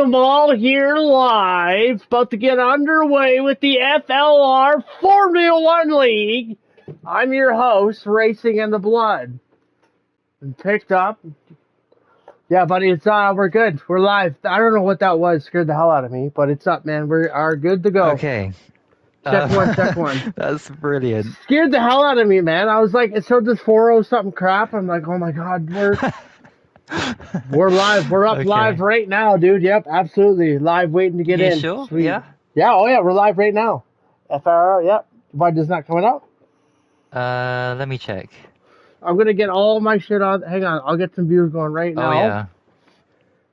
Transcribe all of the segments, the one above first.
welcome all here live. About to get underway with the FLR Formula One League. I'm your host, Racing in the Blood. And picked up. Yeah, buddy, it's we're good. We're live. I don't know what that was. Scared the hell out of me, but it's up, man. We are good to go. Okay. Check one. That's brilliant. Scared the hell out of me, man. I was like, it showed this 4.0 something crap. I'm like, oh my god, we're live. We're up live right now, dude. Yep, absolutely. Live waiting to get in. Sure? Sweet. Yeah? Yeah, oh yeah, we're live right now. FRL, yep. Why does not coming out? Let me check. I'm gonna get all my shit on. Hang on, I'll get some viewers going right now. Oh, yeah.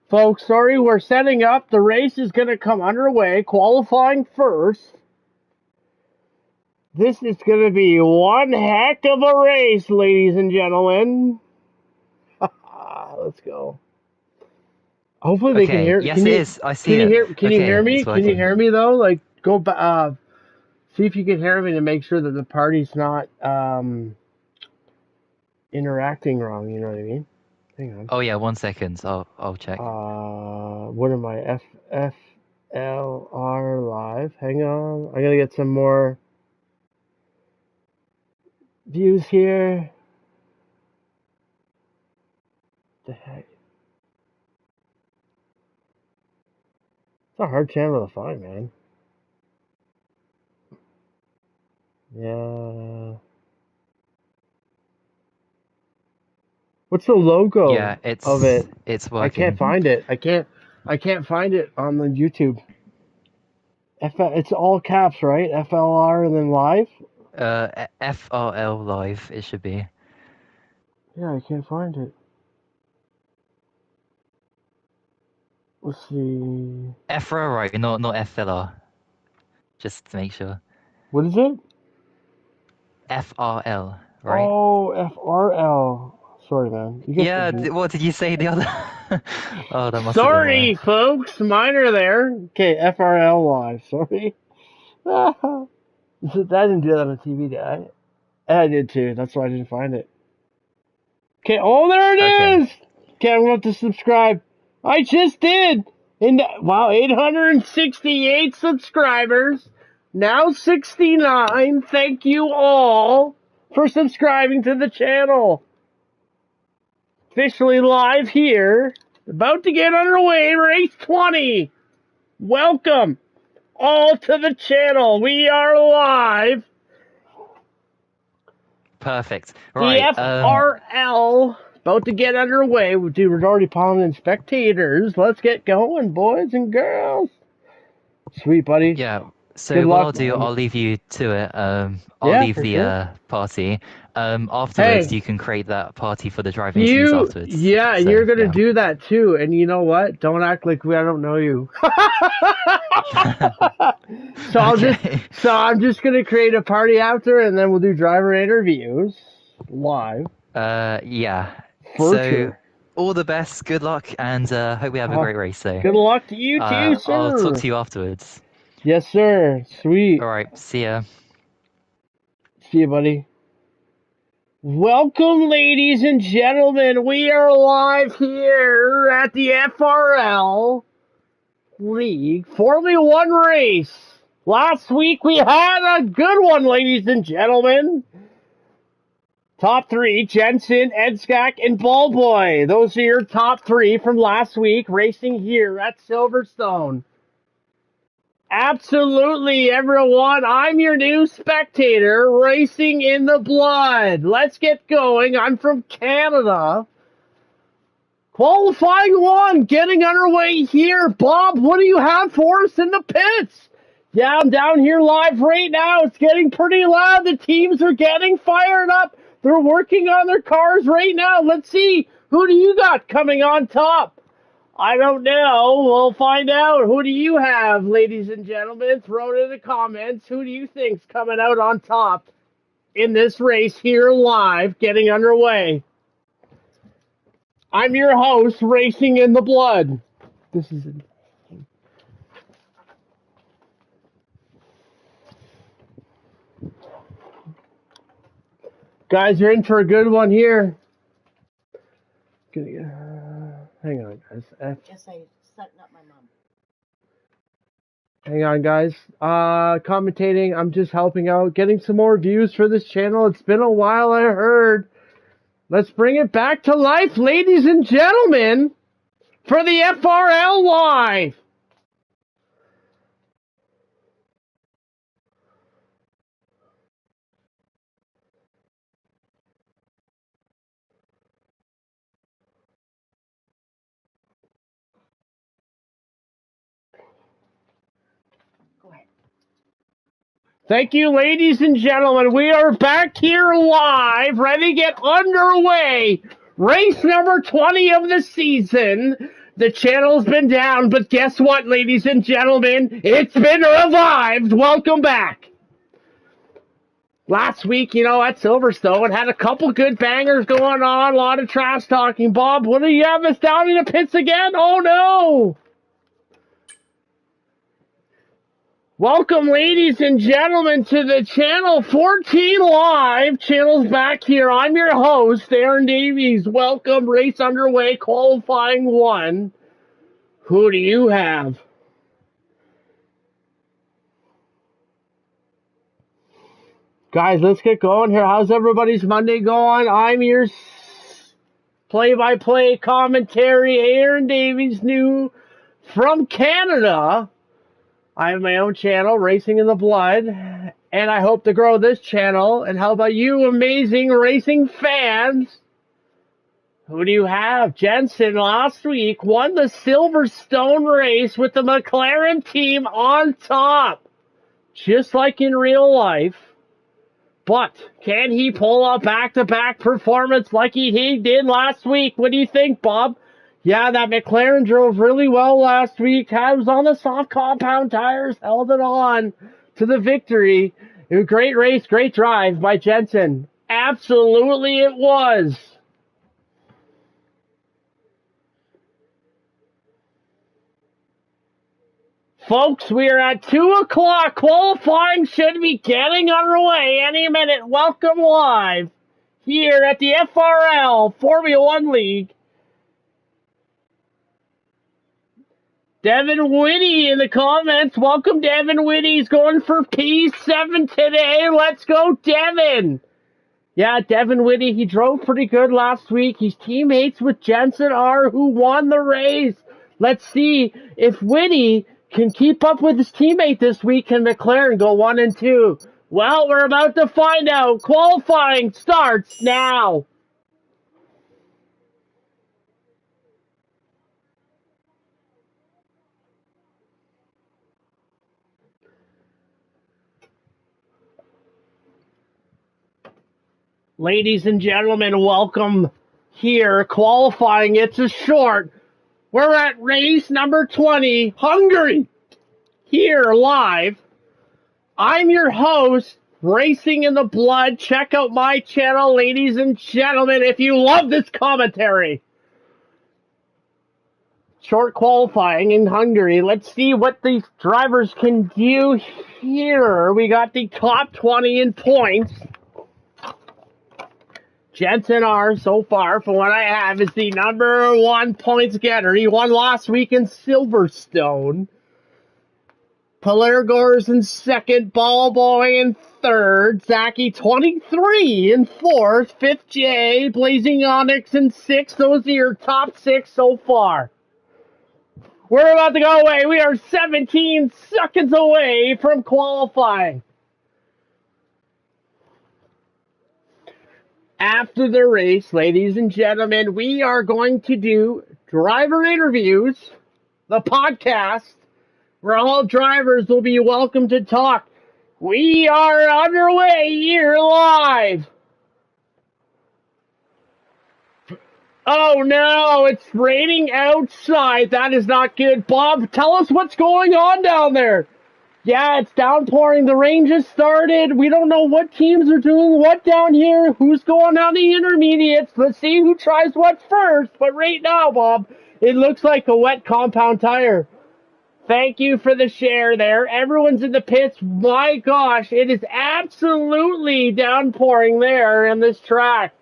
Folks, sorry, we're setting up. The race is gonna come underway. Qualifying first. This is gonna be one heck of a race, ladies and gentlemen. Let's go. Hopefully they can hear. Yes, it is. I see it. Can you hear me? Can you hear me though? Like, go back. See if you can hear me to make sure that the party's not interacting wrong. You know what I mean? Hang on. Oh yeah, 1 second. I'll check. What am I? FLR live. Hang on. I gotta get some more views here. The heck? It's a hard channel to find, man. Yeah. What's the logo of it? It's working. I can't find it. I can't find it on the YouTube. It's all caps, right? FLR and then live? FRL live, it should be. Yeah, I can't find it. Let's see. FRL, right? Not FLR. Just to make sure. What is it? FRL, right? Oh, FRL. Sorry, man. Yeah, what did you say the other? Oh, that must Sorry, folks. Minor there. Okay, FRL live. Sorry. I didn't do that on TV, did I? I did too. That's why I didn't find it. Okay. Oh, there it is. Okay, I'm going to subscribe. I just did. Wow, 868 subscribers. Now 69. Thank you all for subscribing to the channel. Officially live here. About to get underway. Race 20. Welcome all to the channel. We are live. Perfect. Right. The FRL about to get underway. Dude, we're already piling in spectators. Let's get going, boys and girls. Sweet, buddy. Yeah. So what I'll do, I'll leave you to it. I'll leave the party. Afterwards, you can create that party for the driving scenes afterwards. Yeah, so, you're gonna do that too. And you know what? Don't act like I don't know you. So I'm just gonna create a party after, and then we'll do driver interviews live. Yeah. So all the best, good luck, and hope we have a great race. So good luck to you too, sir. I'll talk to you afterwards. Yes, sir. Sweet. All right. See ya. See you, buddy. Welcome, ladies and gentlemen. We are live here at the FRL League Formula One race. Last week we had a good one, ladies and gentlemen. Top three, Jensen, Edskak, and Ballboy. Those are your top three from last week racing here at Silverstone. Absolutely, everyone. I'm your new spectator, Racing in the Blood. Let's get going. I'm from Canada. Qualifying one, getting underway here. Bob, what do you have for us in the pits? Yeah, I'm down here live right now. It's getting pretty loud. The teams are getting fired up. They're working on their cars right now. Let's see. Who do you got coming on top? I don't know. We'll find out. Who do you have, ladies and gentlemen? Throw it in the comments. Who do you think's coming out on top in this race here live, getting underway? I'm your host, Racing in the Blood. This is guys, you're in for a good one here. Hang on, guys. Just say Hang on, guys. Commentating. I'm just helping out, getting some more views for this channel. It's been a while, I heard. Let's bring it back to life, ladies and gentlemen, for the FRL Live. Thank you, ladies and gentlemen. We are back here live, ready to get underway. Race number 20 of the season. The channel's been down, but guess what, ladies and gentlemen? It's been revived. Welcome back. Last week, at Silverstone, had a couple good bangers going on, a lot of trash talking. Bob, what do you have us down in the pits again? Oh, no. Welcome, ladies and gentlemen, to the Channel 14 Live. Channel's back here. I'm your host, Aaron Davies. Welcome. Race underway, qualifying 1. Who do you have? Guys, let's get going here. How's everybody's Monday going? I'm your play-by-play commentary, Aaron Davies, new from Canada. I have my own channel, Racing in the Blood, and I hope to grow this channel. And how about you, amazing racing fans? Who do you have? Jensen last week won the Silverstone race with the McLaren team on top, just like in real life. But can he pull a back-to-back performance like he did last week? What do you think, Bob? Yeah, that McLaren drove really well last week. Was on the soft compound tires, held it on to the victory. It was a great race, great drive by Jensen. Absolutely it was. Folks, we are at 2 o'clock. Qualifying should be getting underway any minute. Welcome live here at the FRL Formula One League. Devin Whitty in the comments. Welcome, Devin Whitty. He's going for P7 today. Let's go, Devin. Yeah, Devin Whitty, he drove pretty good last week. He's teammates with Jensen R, who won the race. Let's see if Whitty can keep up with his teammate this week. Can McLaren go 1 and 2? Well, we're about to find out. Qualifying starts now. Ladies and gentlemen, welcome here. Qualifying, it's a short. We're at race number 20, Hungary, here live. I'm your host, Racing in the Blood. Check out my channel, ladies and gentlemen, if you love this commentary. Short qualifying in Hungary. Let's see what these drivers can do here. We got the top 20 in points. Jensen R, so far, from what I have, is the number 1 points getter. He won last week in Silverstone. Pelergor's in second. Ballboy in third. Zaki 23 in fourth. Fifth J. Blazing Onyx in sixth. Those are your top 6 so far. We're about to go away. We are 17 seconds away from qualifying. After the race, ladies and gentlemen, we are going to do driver interviews, the podcast, where all drivers will be welcome to talk. We are underway here live. Oh no, it's raining outside. That is not good. Bob, tell us what's going on down there. Yeah, it's downpouring. The rain just started. We don't know what teams are doing what down here. Who's going on the intermediates? Let's see who tries what first. But right now, Bob, it looks like a wet compound tire. Thank you for the share there. Everyone's in the pits. My gosh, it is absolutely downpouring there in this track.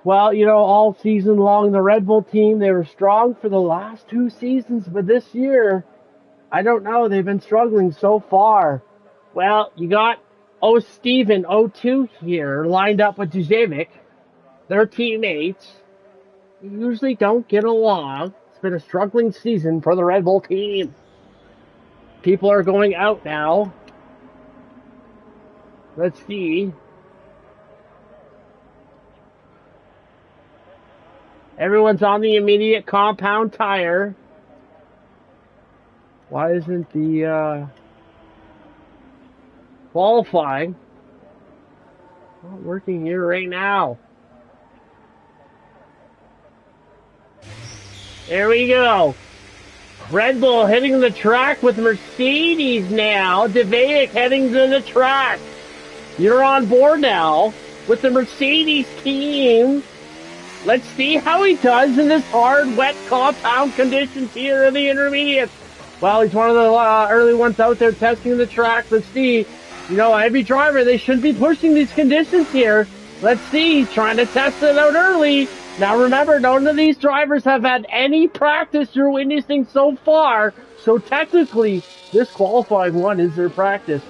Well, you know, all season long, the Red Bull team, they were strong for the last 2 seasons, but this year, I don't know, they've been struggling so far. Well, you got Steven 02 here lined up with Djavovic. Their teammates usually don't get along. It's been a struggling season for the Red Bull team. People are going out now. Let's see. Everyone's on the immediate compound tire. Why isn't the qualifying not working here right now? There we go. Red Bull hitting the track with Mercedes now. Djavovic heading to the track. You're on board now with the Mercedes team. Let's see how he does in this hard, wet, compound conditions here in the intermediates. Well, he's one of the early ones out there testing the track. Let's see. You know, every driver, they shouldn't be pushing these conditions here. Let's see. He's trying to test it out early. Now remember, none of these drivers have had any practice you're witnessing so far. So technically, this qualifying one is their practice.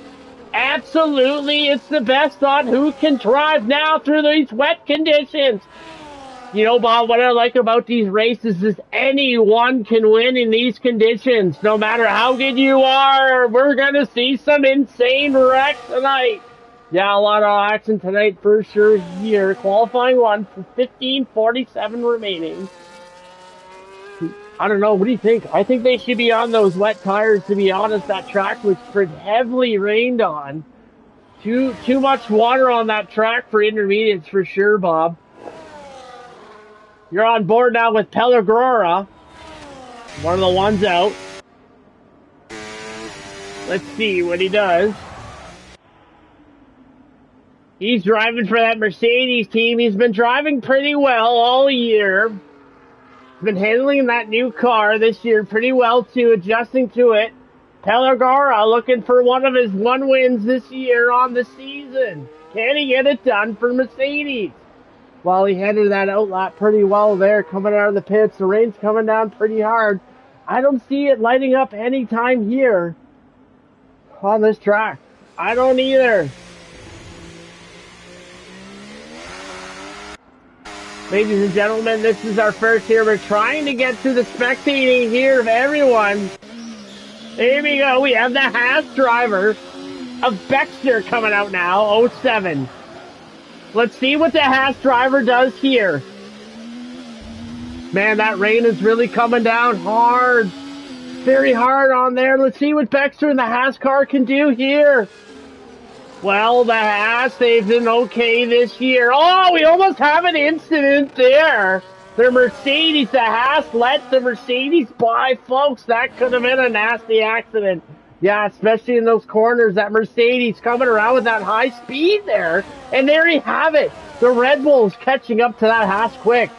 Absolutely, it's the best on who can drive now through these wet conditions. You know, Bob, what I like about these races is anyone can win in these conditions. No matter how good you are, we're going to see some insane wrecks tonight. Yeah, a lot of action tonight for sure here. Qualifying one for 15:47 remaining. I don't know, what do you think? I think they should be on those wet tires, to be honest. That track was pretty heavily rained on. Too much water on that track for intermediates for sure, Bob. You're on board now with Pellegrora, one of the ones out. Let's see what he does. He's driving for that Mercedes team. He's been driving pretty well all year. He's been handling that new car this year pretty well too, adjusting to it. Pellegrora looking for one of his 1 wins this year on the season. Can he get it done for Mercedes? Well, he headed that outlap pretty well there, coming out of the pits. The rain's coming down pretty hard. I don't see it lighting up anytime here on this track. I don't either. Ladies and gentlemen, this is our first here. We're trying to get to the spectating here of everyone. Here we go. We have the Haas driver of Bexter coming out now, 07. Let's see what the Haas driver does here. Man, that rain is really coming down hard. Very hard on there. Let's see what Bexter and the Haas car can do here. Well, the Haas, they've been okay this year. Oh, we almost have an incident there. The Mercedes, the Haas let the Mercedes by, folks. That could have been a nasty accident. Yeah, especially in those corners, that Mercedes coming around with that high speed there. And there you have it. The Red Bull's catching up to that Haas quick.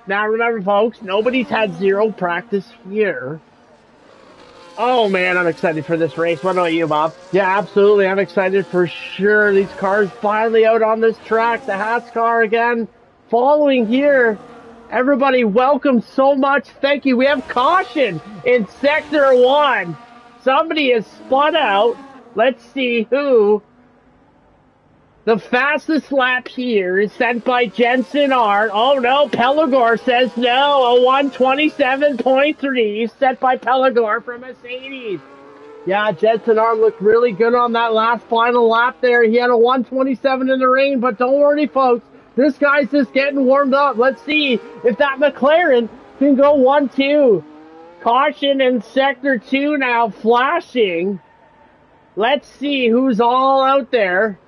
Now remember, folks, nobody's had zero practice here. Oh, man, I'm excited for this race. What about you, Bob? Yeah, absolutely. I'm excited for sure. These cars finally out on this track. The Haas car again following here. Everybody, welcome so much. Thank you. We have caution in Sector 1. Somebody has spun out. Let's see who. The fastest lap here is sent by Jensen Art. Oh no, Pellegor says no. A 127.3 set by Pellegor from Mercedes. Yeah, Jensen Art looked really good on that last final lap there. He had a 127 in the rain, but don't worry, folks. This guy's just getting warmed up. Let's see if that McLaren can go 1-2. Caution in Sector 2 now flashing. Let's see who's all out there.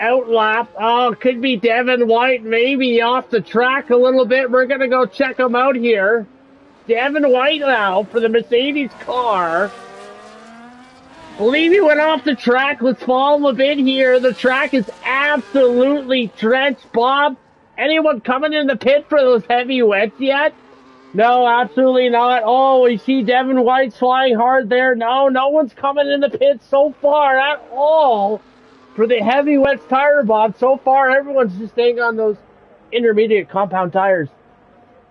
Outlap. Oh, could be Devin White, maybe off the track a little bit. We're going to go check him out here. Devin White now for the Mercedes car. Believe he went off the track. Let's follow him a bit here. The track is absolutely drenched. Bob, anyone coming in the pit for those heavy wets yet? No, absolutely not. Oh, we see Devin White flying hard there. No, no one's coming in the pit so far at all. for the heavy wets tire, Bob. So far, everyone's just staying on those intermediate compound tires.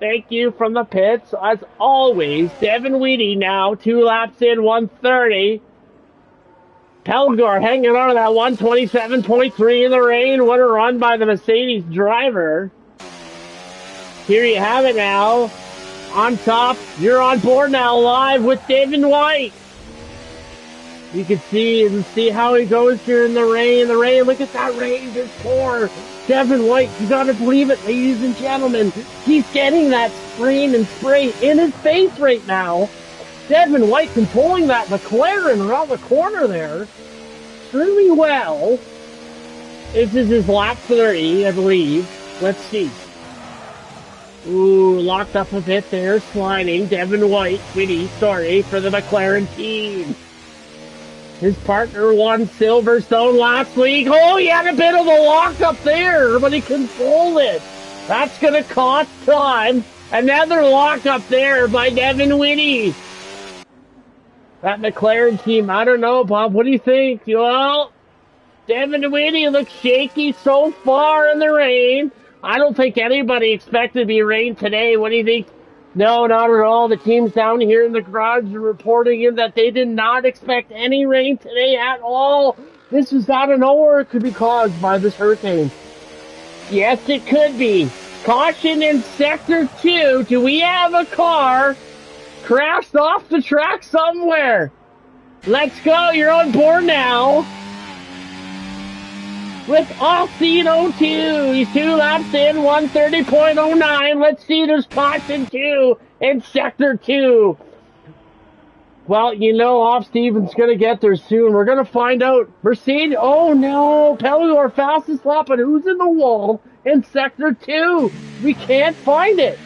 Thank you from the pits. As always, Devin Weedy now, 2 laps in, 130. Pelgor hanging on to that 127.3 in the rain. What a run by the Mercedes driver. Here you have it now. On top, you're on board now live with David White. You can see how he goes here in the rain. Look at that rain just pour. Devin White, you gotta believe it, ladies and gentlemen. He's getting that rain and spray in his face right now. Devin White controlling that McLaren around the corner there really well. This is his lap 30, I believe. Let's see. Ooh, locked up a bit there, sliding. Devin White, sorry, for the McLaren team. His partner won Silverstone last week. Oh, he had a bit of a lock up there, but he controlled it. That's going to cost time. Another lock up there by Devin Whitty. That McLaren team, I don't know, Bob. What do you think? Well, Devin Whitty looks shaky so far in the rain. I don't think anybody expected to be rain today. What do you think? No, not at all. The teams down here in the garage are reporting in that they did not expect any rain today at all. This was out of nowhere. It could be caused by this hurricane. Yes, it could be. Caution in Sector 2. Do we have a car crashed off the track somewhere? Let's go. You're on board now. With Austin 02. He's 2 laps in, 130.09. Let's see, there's caution 2 in Sector 2. Well, you know, Off Steven's going to get there soon. We're going to find out. Mercedes, oh no, Pelgor fastest lap, and who's in the wall in Sector 2? We can't find it.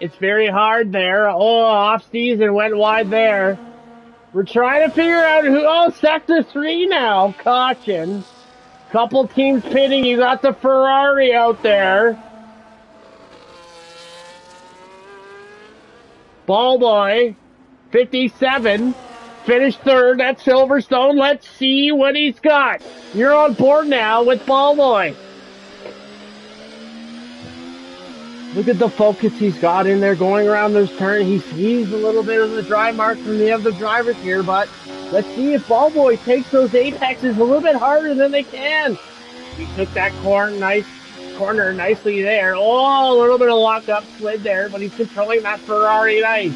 It's very hard there. Oh, Off Steven went wide there. We're trying to figure out who... Oh, Sector 3 now. Caution. Couple teams pitting. You got the Ferrari out there. Ballboy, 57. Finished third at Silverstone. Let's see what he's got. You're on board now with Ballboy. Look at the focus he's got in there going around this turn. He sees a little bit of the dry marks from the other drivers here, but let's see if Ballboy takes those apexes a little bit harder than they can. He took that corner nicely there. Oh, a little bit of lock-up slid there, but he's controlling that Ferrari nice.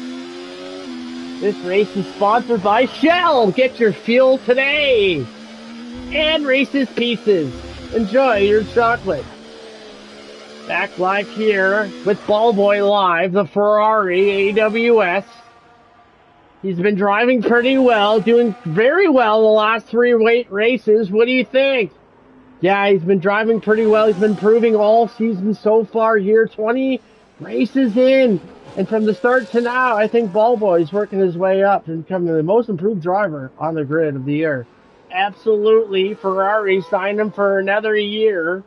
This race is sponsored by Shell. Get your fuel today. And Reese's Pieces. Enjoy your chocolate. Back live here with Ballboy Live, the Ferrari AWS. He's been driving pretty well, doing very well the last 3 races. What do you think? Yeah, he's been driving pretty well. He's been proving all season so far here. 20 races in. And from the start to now, I think Ballboy's working his way up to become the most improved driver on the grid of the year. Absolutely. Ferrari signed him for another year.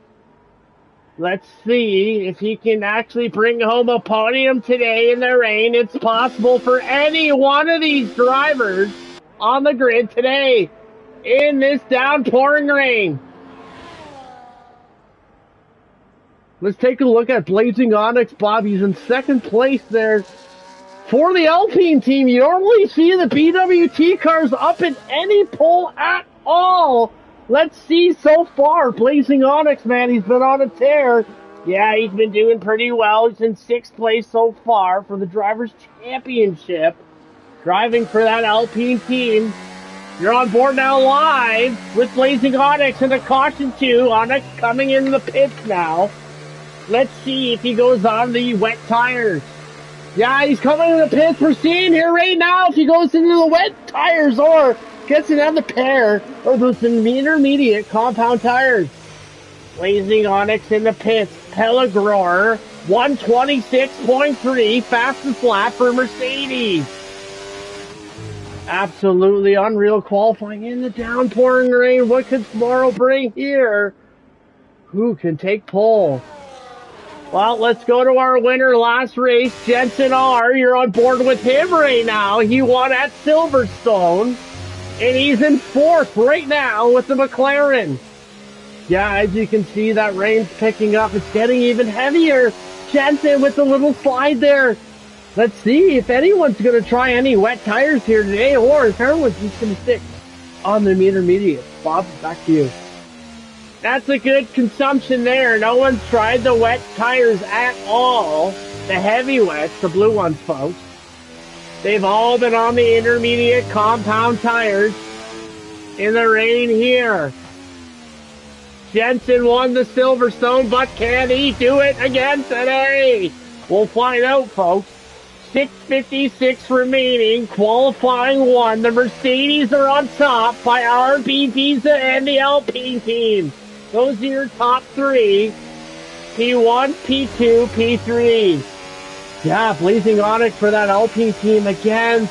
Let's see if he can actually bring home a podium today in the rain. It's possible for any one of these drivers on the grid today in this downpouring rain. Let's take a look at Blazing Onyx. Bob, he's in second place there for the Alpine team. You don't really see the BWT cars up in any pole at all. Let's see so far. Blazing Onyx, man, he's been on a tear. Yeah, he's been doing pretty well. He's in 6th place so far for the Drivers' Championship. Driving for that Alpine team. You're on board now live with Blazing Onyx and a caution 2. Onyx coming in the pits now. Let's see if he goes on the wet tires. Yeah, he's coming in the pits. We're seeing here right now if he goes into the wet tires or gets another pair of those intermediate compound tires. Blazing Onyx in the pits. Pellegor, 126.3, fastest lap for Mercedes. Absolutely unreal qualifying in the downpouring rain. What could tomorrow bring here? Who can take pole? Well, let's go to our winner last race, Jensen R. You're on board with him right now. He won at Silverstone. And he's in 4th right now with the McLaren. Yeah, as you can see, that rain's picking up. It's getting even heavier. Jensen with the little slide there. Let's see if anyone's going to try any wet tires here today, or if everyone's just going to stick on the intermediate. Bob, back to you. That's a good consumption there. No one's tried the wet tires at all. The heavy wets, the blue ones, folks. They've all been on the intermediate compound tires in the rain here. Jensen won the Silverstone, but can he do it again today? We'll find out, folks. 6:56 remaining, qualifying 1. The Mercedes are on top by RB Visa and the Alpine team. Those are your top 3. P1, P2, P3. Yeah, blazing Onyx for that Alpine team again.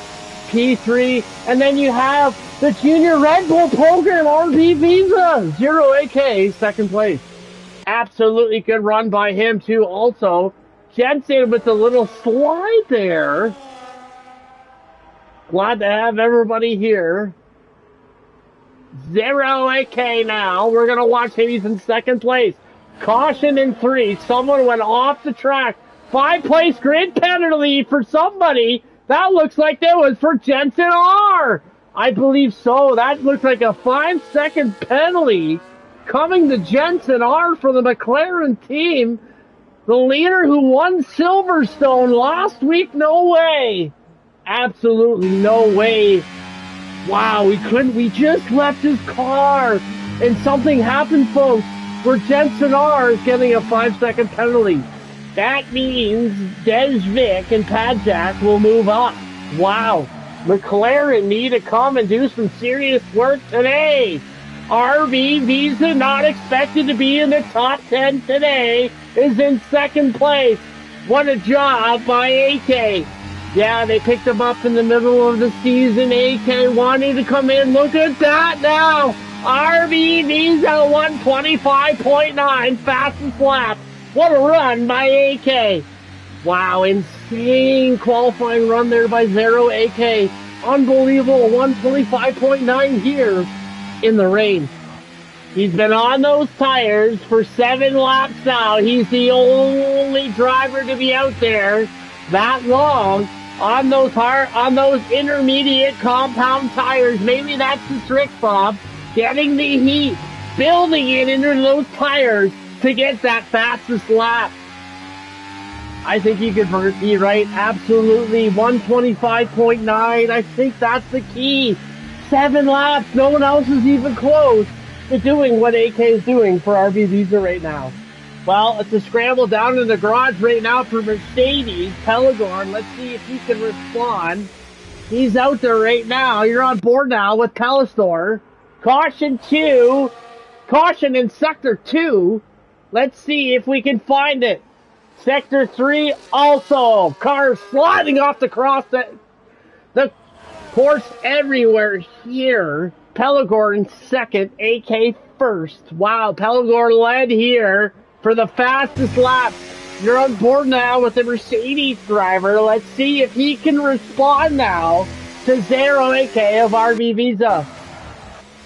P3. And then you have the Junior Red Bull program, RB Visa. 0 AK, 2nd place. Absolutely good run by him, too, also. Jensen with the little slide there. Glad to have everybody here. 0 AK now. We're going to watch him. He's in 2nd place. Caution in 3. Someone went off the track. 5-place grid penalty for somebody. That looks like that was for Jensen R. I believe so. That looks like a 5-second penalty coming to Jensen R for the McLaren team. The leader who won Silverstone last week. No way. Absolutely no way. Wow, we just left his car and something happened, folks, where Jensen R is getting a 5-second penalty. That means Des Vic and Padjack will move up. Wow. McLaren need to come and do some serious work today. RB Visa, not expected to be in the top 10 today, is in 2nd place. What a job by AK. Yeah, they picked him up in the middle of the season. AK wanting to come in. Look at that now. RB Visa 125.9, fastest lap. What a run by AK. Wow, insane qualifying run there by 0 AK. Unbelievable, 125.9 here in the rain. He's been on those tires for 7 laps now. He's the only driver to be out there that long on those intermediate compound tires. Maybe that's the trick, Bob. Getting the heat, building it into those tires to get that fastest lap. I think you could be right. Absolutely. 125.9. I think that's the key. 7 laps. No one else is even close to doing what AK is doing for RB Visa right now. Well, it's a scramble down in the garage right now for Mercedes. Pellegrin, let's see if he can respond. He's out there right now. You're on board now with Callistor. Caution 2. Caution in Sector 2. Let's see if we can find it. Sector 3 also. Cars sliding off the course everywhere here. Pellegrin 2nd, AK 1st. Wow, Pellegrin led here for the fastest lap. You're on board now with the Mercedes driver. Let's see if he can respond now to 0 AK of RB Visa.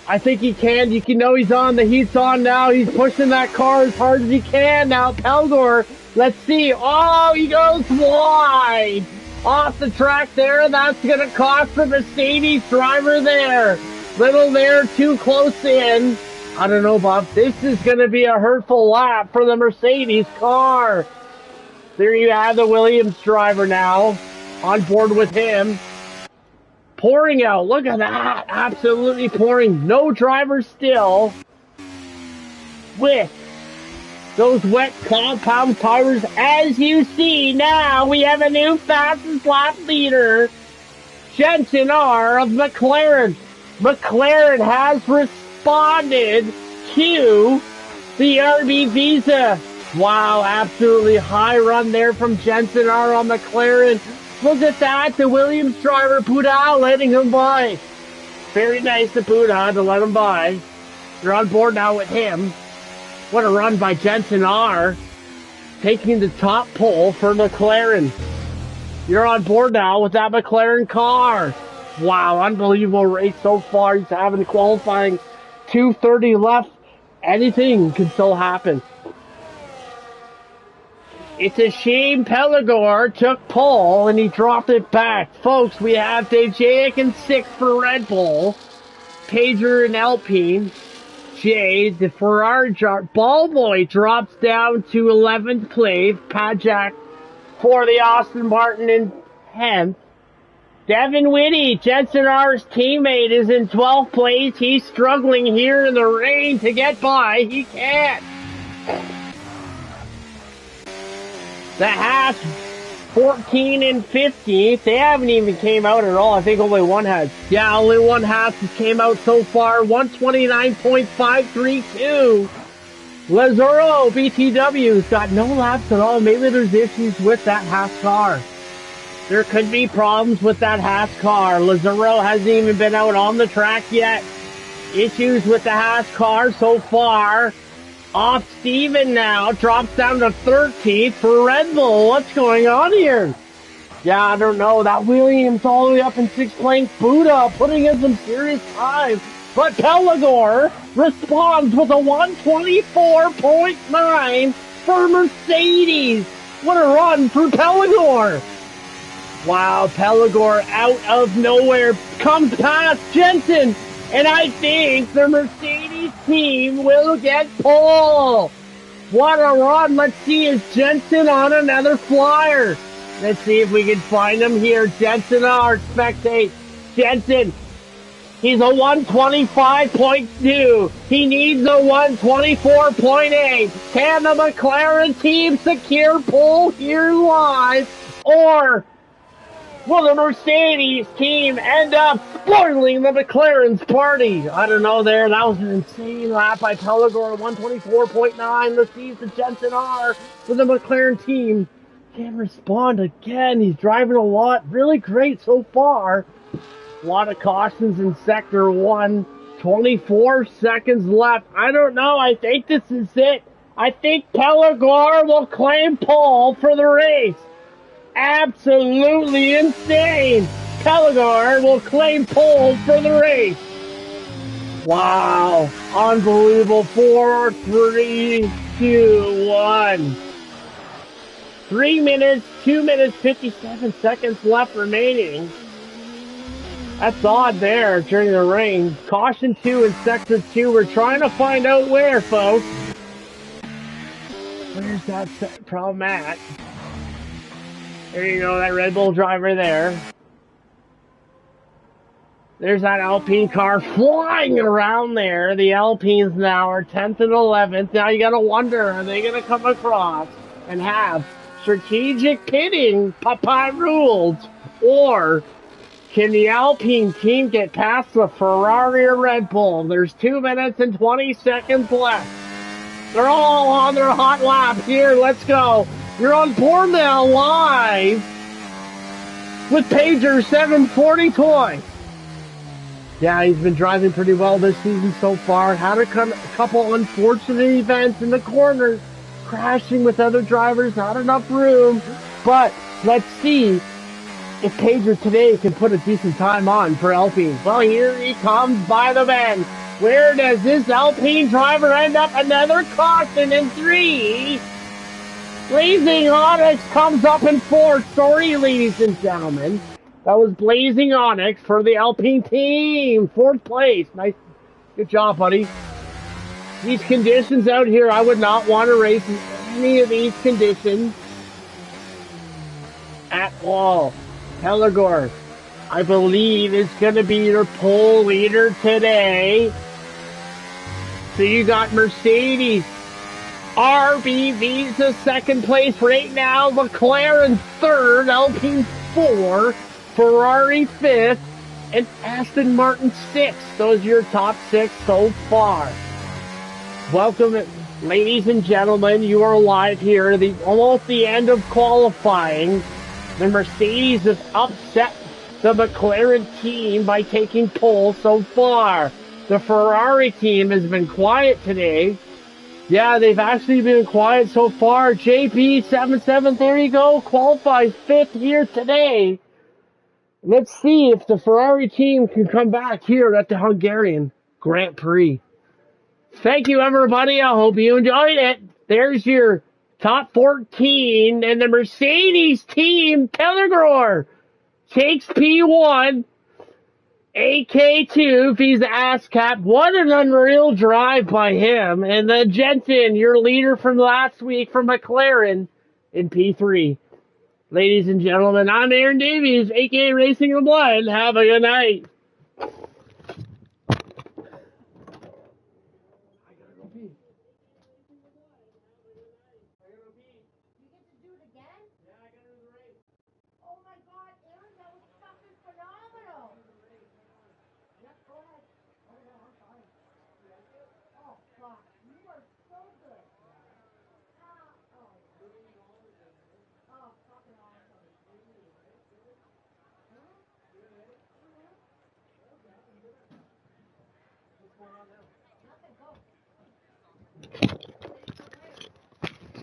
I think he can. You can know he's on. The heat's on now. He's pushing that car as hard as he can now. Pellegrin, let's see. Oh, he goes wide off the track there. That's going to cost the Mercedes driver there. Little there, too close in. I don't know, Bob. This is going to be a hurtful lap for the Mercedes car. There you have the Williams driver now. On board with him. Pouring out. Look at that. Absolutely pouring. No driver still. With those wet compound tires. As you see now, we have a new fastest lap leader. Jensen R of McLaren. McLaren has responded to the RB Visa. Wow, absolutely high run there from Jensen R on McLaren. Look at that, the Williams driver, Buda, letting him by. Very nice of Buda to let him by. You're on board now with him. What a run by Jensen R. Taking the top pole for McLaren. You're on board now with that McLaren car. Wow, unbelievable race so far. He's having qualifying 2:30 left. Anything can still happen. It's a shame Pelagor took pole and he dropped it back. Folks, we have Dejayek in 6th for Red Bull. Pager and Alpine. Jay, the Ferrari Ballboy drops down to 11th place. Pajak for the Aston Martin in 10th. Devin Whitty, Jensen R's teammate, is in 12th place. He's struggling here in the rain to get by. He can't. The Haas, 14 and 15th. They haven't even came out at all. I think only one has. Yeah, only one Haas has came out so far. 129.532. Lazaro BTW's got no laps at all. Maybe there's issues with that Haas car. There could be problems with that Haas car. Lazaro hasn't even been out on the track yet. Issues with the Haas car so far. Off Steven now. Drops down to 13th for Red Bull. What's going on here? Yeah, I don't know. That Williams all the way up in 6th place. Buddha putting in some serious time. But Pelagor responds with a 124.9 for Mercedes. What a run for Pelagor. Wow, Pelagor out of nowhere comes past Jensen. And I think the Mercedes team will get pole. What a run. Let's see, is Jensen on another flyer? Let's see if we can find him here. Jensen, our spectate. Jensen, he's a 125.2. He needs a 124.8. Can the McLaren team secure pole here live? Or will the Mercedes team end up spoiling the McLaren's party? I don't know there. That was an insane lap by Pelagor, 124.9. Let's see if the Jensen R for the McLaren team can respond again. He's driving a lot. Really great so far. A lot of cautions in Sector 1. 24 seconds left. I don't know. I think this is it. I think Pelagor will claim pole for the race. Absolutely insane. Pelagor will claim pole for the race. Wow. Unbelievable. 4, 3, 2, 1. 3 minutes, 2 minutes, 57 seconds left remaining. That's odd there during the rain. Caution 2 in Sector 2. We're trying to find out where, folks. Where's that problem at? There you go, that Red Bull driver there. There's that Alpine car flying around there. The Alpines now are 10th and 11th. Now you gotta wonder, are they gonna come across and have strategic pitting, Papa rules? Or can the Alpine team get past the Ferrari or Red Bull? There's 2 minutes and 20 seconds left. They're all on their hot lap here. Let's go. You're on board now live with Pager 740 Toy. Yeah, he's been driving pretty well this season so far. Had a couple unfortunate events in the corners, crashing with other drivers, not enough room. But let's see if Pager today can put a decent time on for Alpine. Well, here he comes by the bend. Where does this Alpine driver end up? Another caution in 3. Blazing Onyx comes up in 4th. Sorry, ladies and gentlemen. That was Blazing Onyx for the Alpine team. 4th place. Nice. Good job, buddy. These conditions out here, I would not want to race in any of these conditions at all. Pelagor, I believe, is going to be your pole leader today. So you got Mercedes. RBV's the 2nd place right now. McLaren 3rd. Alpine 4th. Ferrari 5th. And Aston Martin 6th. Those are your top 6 so far. Welcome, ladies and gentlemen. You are live here. Almost the end of qualifying. The Mercedes has upset the McLaren team by taking pole so far. The Ferrari team has been quiet today. Yeah, they've actually been quiet so far. JP77, there you go. Qualifies 5th here today. Let's see if the Ferrari team can come back here at the Hungarian Grand Prix. Thank you, everybody. I hope you enjoyed it. There's your top 14, and the Mercedes team, Pellegor, takes P1, AK2, Visa ASCAP. What an unreal drive by him. And then Jensen, your leader from last week from McLaren, in P3. Ladies and gentlemen, I'm Aaron Davies, aka Racing the Blood. Have a good night.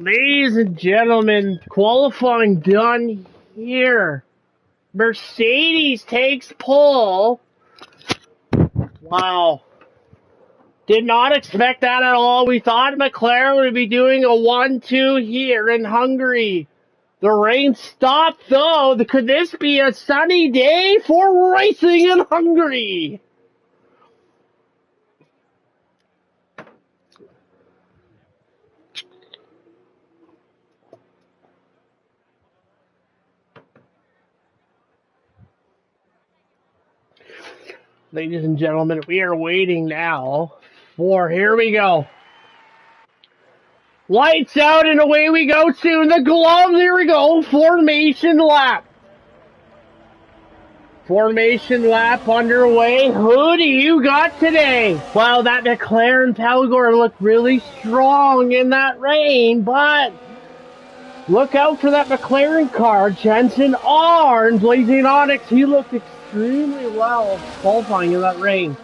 Ladies and gentlemen, qualifying done here. Mercedes takes pole. Wow. Did not expect that at all. We thought McLaren would be doing a 1-2 here in Hungary. The rain stopped though. Could this be a sunny day for racing in Hungary? Ladies and gentlemen, we are waiting now for, here we go. Lights out and away we go soon. The gloves, here we go. Formation lap. Formation lap underway. Who do you got today? Well, that McLaren Pellegor looked really strong in that rain, but look out for that McLaren car. Jensen R and Blazing Onyx, he looked extremely well qualifying in that rain.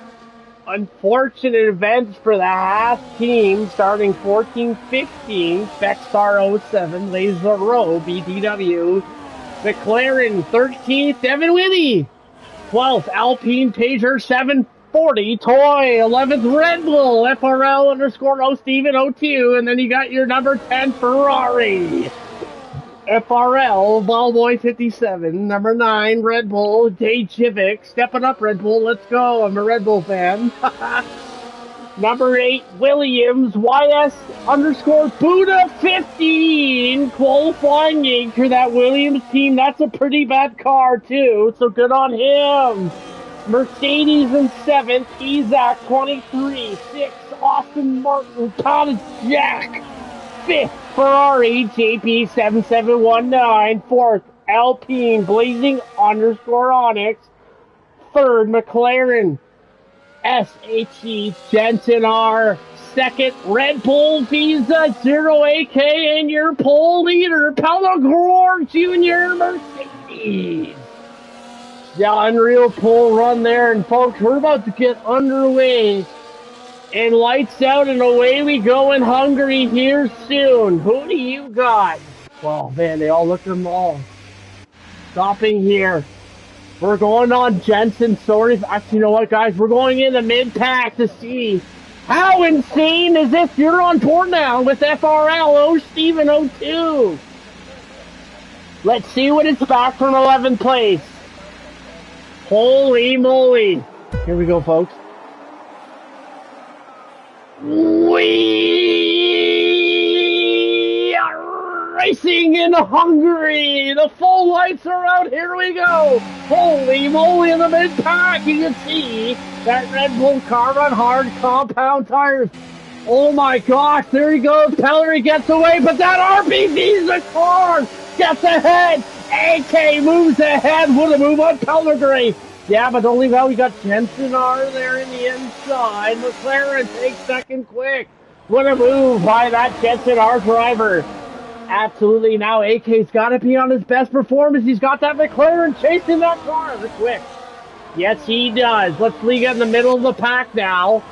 Unfortunate events for the Haas team starting 14-15. Spexstar 07, Laser Row, BTW. McLaren 13th, Devin Whitty. 12th, Alpine Pager 740. Toy, 11th, Red Bull, FRL underscore O Steven 02. And then you got your number 10 Ferrari. FRL, Ballboy 57, number 9, Red Bull, Dajivic, stepping up Red Bull, let's go, I'm a Red Bull fan. Number 8, Williams, YS underscore Buddha 15, qualifying for that Williams team, that's a pretty bad car too, so good on him. Mercedes in 7th, Isaac 23, 6th, Austin Martin, Thomas Jack, 5th, Ferrari, JP7719, 4th, Alpine, Blazing underscore Onyx, 3rd, McLaren, SHE, Jensen R, 2nd, Red Bull, Visa, 0AK, and your pole leader, Pellegor Jr. Mercedes. The unreal pole run there, and folks, we're about to get underway. And lights out and away we go in Hungary here soon. Who do you got? Well, man, they all look at them all. Stopping here. We're going on Jensen. Sorry. Actually, you know what, guys? We're going in the mid-pack to see how insane is this. You're on board now with FRL Steven 02. Let's see what it's back from 11th place. Holy moly. Here we go, folks. We are racing in Hungary. The full lights are out. Here we go. Holy moly, in the mid-pack. You can see that Red Bull car on hard compound tires. Oh my gosh, there he goes. Pellery gets away, but that RBV's the car. Gets ahead. AK moves ahead. What a move on Pellegrini. Yeah, but only now we got Jensen R there in the inside. McLaren takes second quick. What a move by that Jensen R driver. Absolutely, now AK's got to be on his best performance. He's got that McLaren chasing that car quick. Yes, he does. Let's leave it in the middle of the pack now.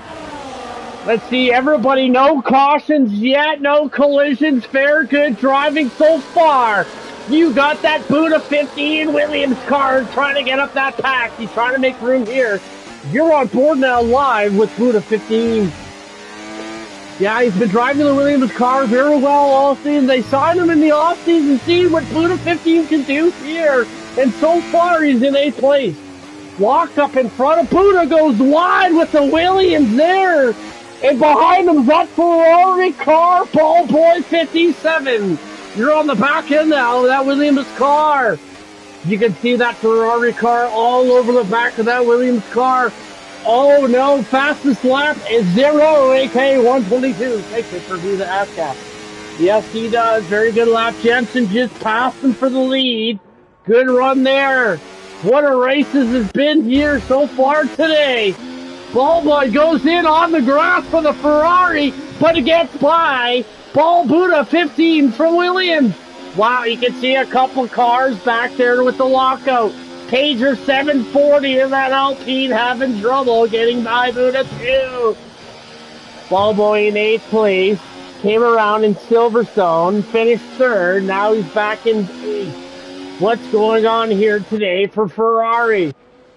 Let's see, everybody, no cautions yet, no collisions. Fair, good driving so far. You got that Buddha 15 Williams car trying to get up that pack. He's trying to make room here. You're on board now live with Buddha 15. Yeah, he's been driving the Williams car very well all season. They signed him in the offseason, seeing what Buddha 15 can do here. And so far, he's in 8th place. Locked up in front of Buddha, goes wide with the Williams there. And behind him's that Ferrari car, Ball Boy 57. You're on the back end now of that Williams car. You can see that Ferrari car all over the back of that Williams car. Oh no, fastest lap is 0, aka 122. Takes it for the ASCAP. Yes, he does. Very good lap. Jensen just passed him for the lead. Good run there. What a race this has been here so far today. Ballboy goes in on the grass for the Ferrari, but it gets by Ball Buddha 15 from Williams. Wow, you can see a couple cars back there with the lockout. Pager 740 in that Alpine having trouble getting by Buddha 2. Ballboy in 8th place. Came around in Silverstone, finished 3rd. Now he's back in 8th. What's going on here today for Ferrari?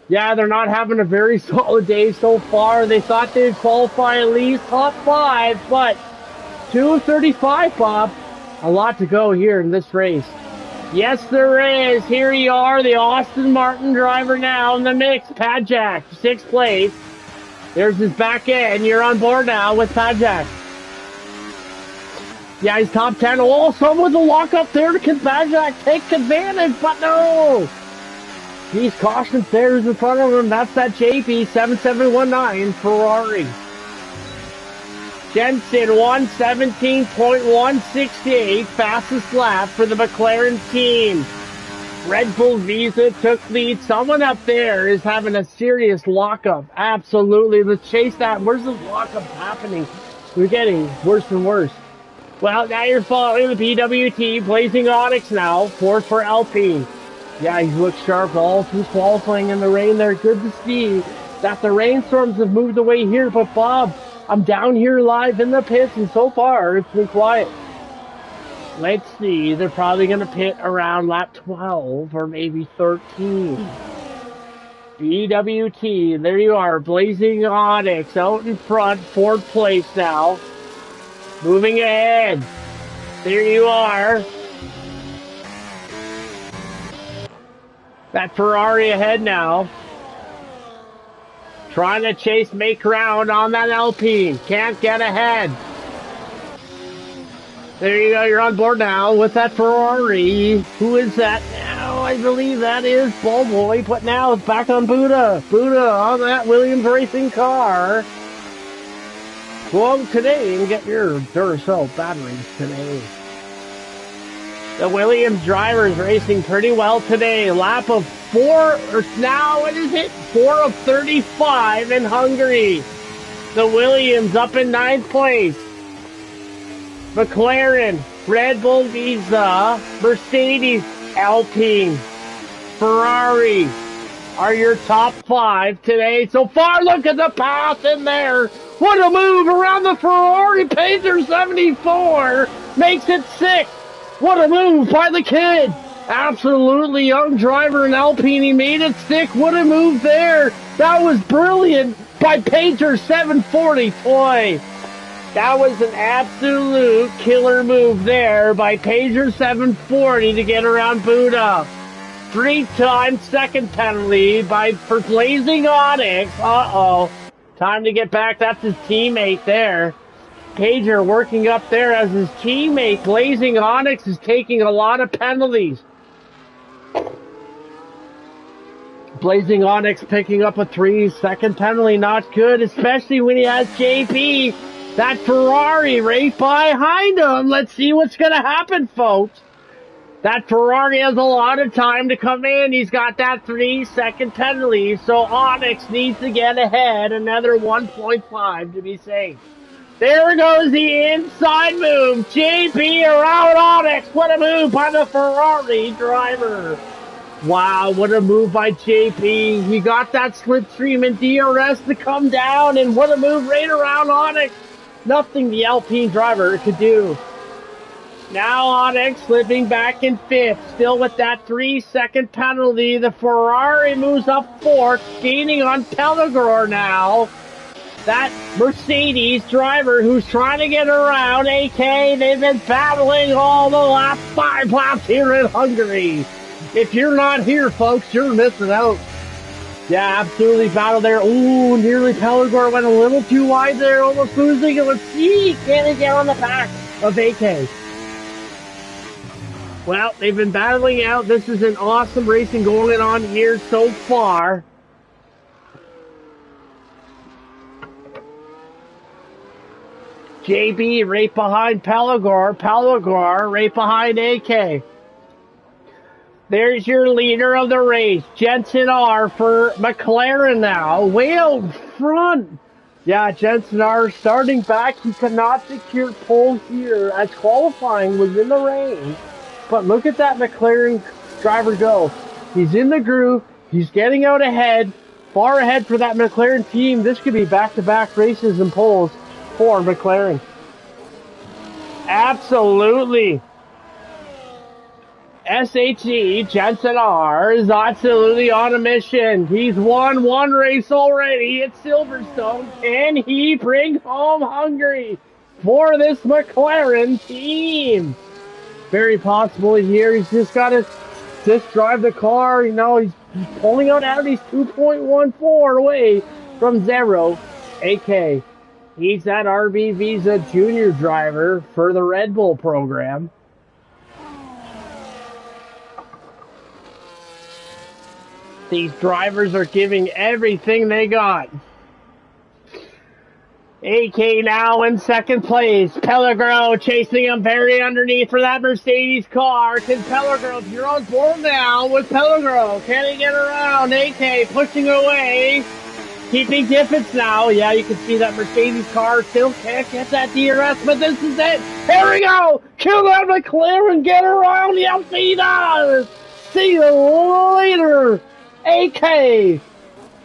Yeah, they're not having a very solid day so far. They thought they'd qualify at least top 5, but 2:35, Bob. A lot to go here in this race. Yes, there is. Here you are, the Austin Martin driver now in the mix. Padjack, 6th place. There's his back end. You're on board now with Padjack. Yeah, he's top 10. Oh, someone with a lock up there. Can Padjack take advantage? But no. He's caution there in front of him. That's that JP 7719 Ferrari. Jensen 117.168, fastest lap for the McLaren team. Red Bull Visa took lead. Someone up there is having a serious lockup. Absolutely. Let's chase that. Where's the lockup happening? We're getting worse and worse. Well, now you're following the PWT, Blazing Onyx now, 4th for Alpine. Yeah, he looks sharp all through qualifying in the rain there. Good to see that the rainstorms have moved away here. But Bob, I'm down here live in the pits, and so far it's been quiet. Let's see, they're probably going to pit around lap 12 or maybe 13. BWT, there you are, Blazing Onyx out in front, 4th place now. Moving ahead. There you are. That Ferrari ahead now. Trying to chase, make ground on that Alpine. Can't get ahead. There you go, you're on board now with that Ferrari. Who is that now? I believe that is Ballboy, but now it's back on Buddha. Buddha on that Williams racing car. Go out today and get your Duracell batteries today. The Williams drivers racing pretty well today. Lap of 4, or now what is it? 4 of 35 in Hungary. The Williams up in 9th place. McLaren, Red Bull Visa, Mercedes, Alpine, Ferrari are your top 5 today. So far, look at the pass in there. What a move around the Ferrari. Pacer 74 makes it 6. What a move by the kid. Absolutely young driver in Alpine. He made it 6. What a move there. That was brilliant by Pacer 740. Toy. That was an absolute killer move there by Pacer 740 to get around Buddha. 3-time second penalty for Blazing Onyx. Uh-oh. Time to get back. That's his teammate there. Pager working up there as his teammate. Blazing Onyx is taking a lot of penalties. Blazing Onyx picking up a 3-second penalty. Not good, especially when he has JP. That Ferrari right behind him. Let's see what's going to happen, folks. That Ferrari has a lot of time to come in. He's got that 3-second penalty, so Onyx needs to get ahead. Another 1.5 to be safe. There goes the inside move. JP around Onyx. What a move by the Ferrari driver. Wow, what a move by JP. He got that slipstream in DRS to come down, and what a move right around Onyx. Nothing the Alpine driver could do. Now Onyx slipping back in 5th, still with that 3-second penalty. The Ferrari moves up 4th, gaining on Pellegor now. That Mercedes driver who's trying to get around AK. They've been battling all the last 5 laps here in Hungary. If you're not here, folks, you're missing out. Yeah, absolutely battle there. Ooh, nearly Pellegor went a little too wide there, almost losing it. Let's see, can he get on the back of AK? Well, they've been battling out. This is an awesome racing going on here so far. JB right behind Pellegor. Pellegor right behind AK. There's your leader of the race. Jensen R for McLaren now. Way out front. Yeah, Jensen R starting back. He could not secure pole here as qualifying was in the rain. But look at that McLaren driver go. He's in the groove. He's getting out ahead. Far ahead for that McLaren team. This could be back-to-back races and poles for McLaren. Absolutely. SHE, Jensen R, is absolutely on a mission. He's won 1 race already at Silverstone. Can he bring home Hungary for this McLaren team? Very possible here. He's just got to just drive the car. You know, he's pulling out Audi's 2.14 away from 0. AK. He's that RB Visa junior driver for the Red Bull program. These drivers are giving everything they got. AK now in 2nd place. Pellegro chasing him very underneath for that Mercedes car. Can Pellegro, if you're on board now with Pellegro, can he get around? AK pushing away. Keeping distance now. Yeah, you can see that Mercedes car still can't get that DRS, but this is it. Here we go. Kill that McLaren. Get around. Yes, he does. See you later. AK.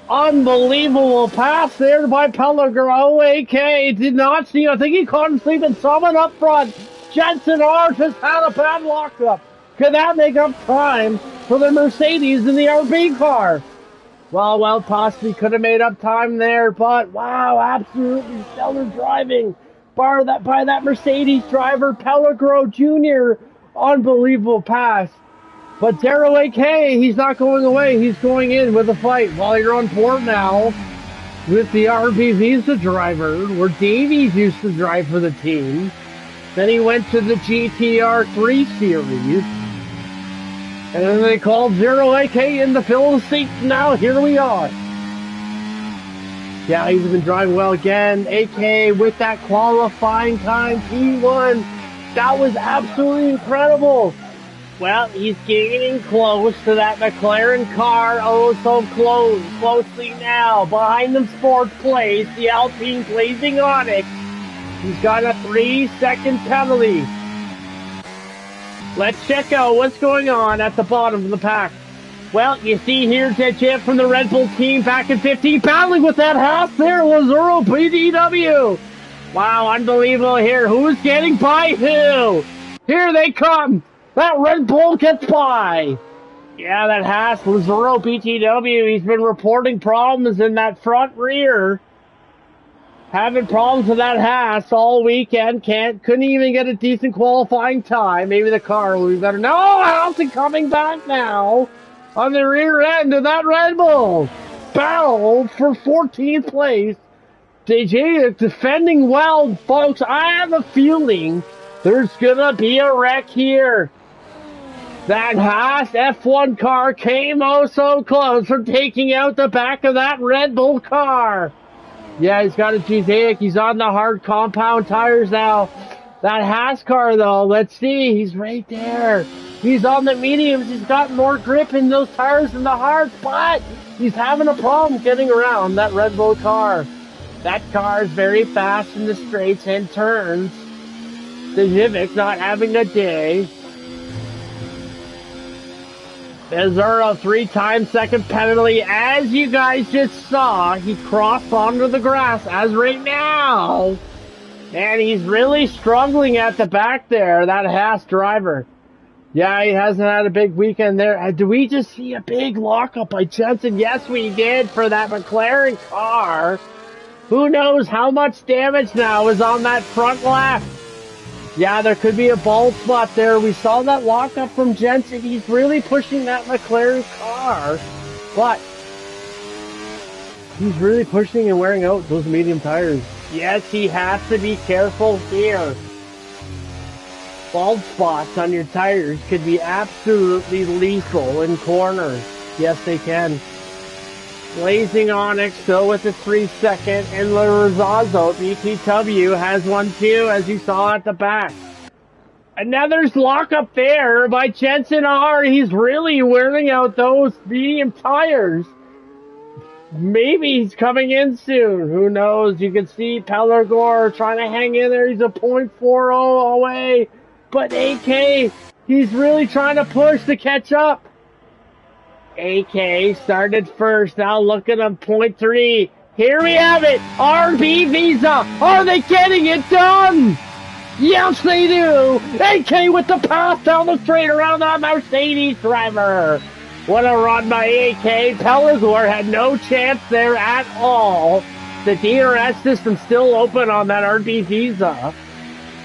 Unbelievable pass there by Pellegro. AK did not see. I think he caught him sleeping. Someone up front. Jensen R just had a bad lockup. Could that make up time for the Mercedes in the RB car? Well, possibly could have made up time there, but wow, absolutely stellar driving by that Mercedes driver, Pellegro Jr. Unbelievable pass. But Darrow AK, he's not going away. He's going in with a fight. While you're on board now with the RB Visa driver, where Davies used to drive for the team. Then he went to the GTR 3 series. And then they called 0AK in to fill the seat. Now here we are. Yeah, he's been driving well again. AK with that qualifying time, P1. That was absolutely incredible. Well, he's getting close to that McLaren car. Oh, so closely now. Behind them, fourth place, the Alpine blazing Onyx. He's got a 3-second penalty. Let's check out what's going on at the bottom of the pack. Well, you see here's a chip from the Red Bull team back in 15, battling with that half there, Lazaro BDW. Wow, unbelievable here. Who's getting by who? Here they come. That Red Bull gets by. Yeah, that Haas, Lazaro BTW, he's been reporting problems in that front rear. Having problems with that Haas all weekend. Couldn't even get a decent qualifying time. Maybe the car will be better. No, Hamilton coming back now on the rear end of that Red Bull. Battle for 14th place. DJ defending well, folks. I have a feeling there's gonna be a wreck here. That Haas F1 car came oh so close from taking out the back of that Red Bull car. Yeah, he's got a Mosaic. He's on the hard compound tires now. That Haas car, though, let's see. He's right there. He's on the mediums. He's got more grip in those tires than the hards, but he's having a problem getting around that Red Bull car. That car is very fast in the straights and turns. The Civic not having a day. Bezura 3-time second penalty. As you guys just saw, he crossed onto the grass as right now. And he's really struggling at the back there, that Haas driver. Yeah, he hasn't had a big weekend there. Did we just see a big lockup by Jensen? Yes, we did for that McLaren car. Who knows how much damage now is on that front left. Yeah, there could be a bald spot there. We saw that lockup from Jensen. He's really pushing that McLaren car. But he's really pushing and wearing out those medium tires. Yes, he has to be careful here. Bald spots on your tires could be absolutely lethal in corners. Yes, they can. Blazing Onyx still with the 3-second, and Lorenzo BTW has one too, as you saw at the back. Another lockup there by Jensen R. He's really wearing out those medium tires. Maybe he's coming in soon. Who knows? You can see Pellegor trying to hang in there. He's a .40 away. But AK, he's really trying to push to catch up. AK started first. Now look at him, .3. Here we have it. RB Visa. Are they getting it done? Yes, they do. AK with the pass down the straight around that Mercedes driver. What a run by AK. Pellegor had no chance there at all. The DRS system still open on that RB Visa.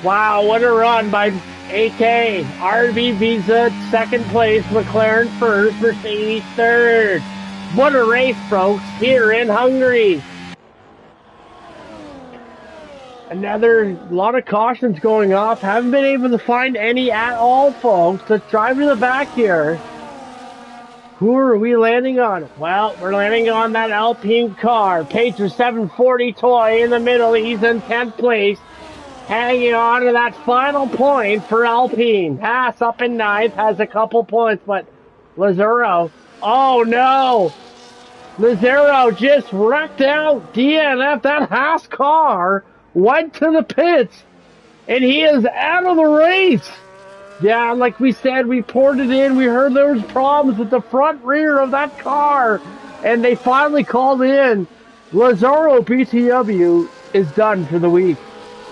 Wow, what a run by AK. RB Visa second place, McLaren first, Mercedes third. What a race, folks, here in Hungary. Another lot of cautions going off. Haven't been able to find any at all, folks. Let's drive to the back here. Who are we landing on? Well, we're landing on that Alpine car. Pacer 740 toy in the middle. He's in 10th place. Hanging on to that final point for Alpine. Haas up in 9th, has a couple points, but Lazaro, oh no! Lazaro just wrecked out DNF. That Haas car went to the pits, and he is out of the race. Yeah, like we said, we poured it in. We heard there was problems with the front rear of that car, and they finally called in. Lazaro BTW is done for the week.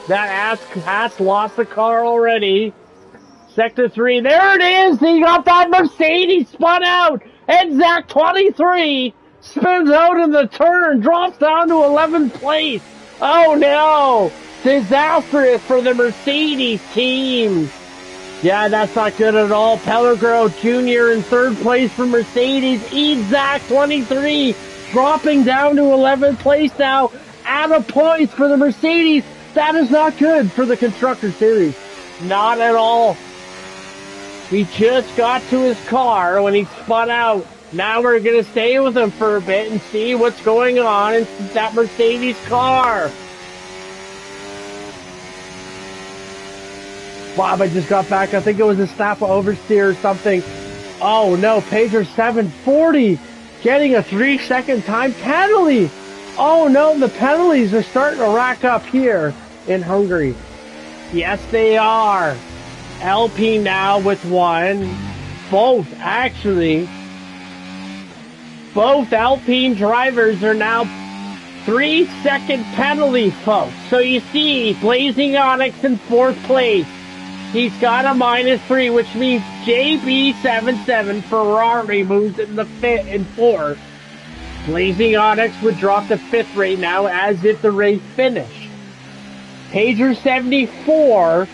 That Haas lost the car already. Sector 3, there it is! He got that Mercedes spun out! And Zach 23 spins out in the turn, drops down to 11th place. Oh no! Disastrous for the Mercedes team. Yeah, that's not good at all. Pellegro Jr. in 3rd place for Mercedes. Eats Zach 23, dropping down to 11th place now. Out of points for the Mercedes. That is not good for the Constructor Series. Not at all. He just got to his car when he spun out. Now we're going to stay with him for a bit and see what's going on in that Mercedes car. Bob, I just got back. I think it was a Snappa oversteer or something. Oh no, Pacer 740 getting a 3-second time penalty. Oh no, the penalties are starting to rack up here in Hungary. Yes, they are. Alpine now with one. Both Alpine drivers are now 3-second penalty, folks. So you see, Blazing Onyx in 4th place. He's got a -3, which means JB77 Ferrari moves in the 4th. Blazing Onyx would drop to 5th right now as if the race finished. Pager 74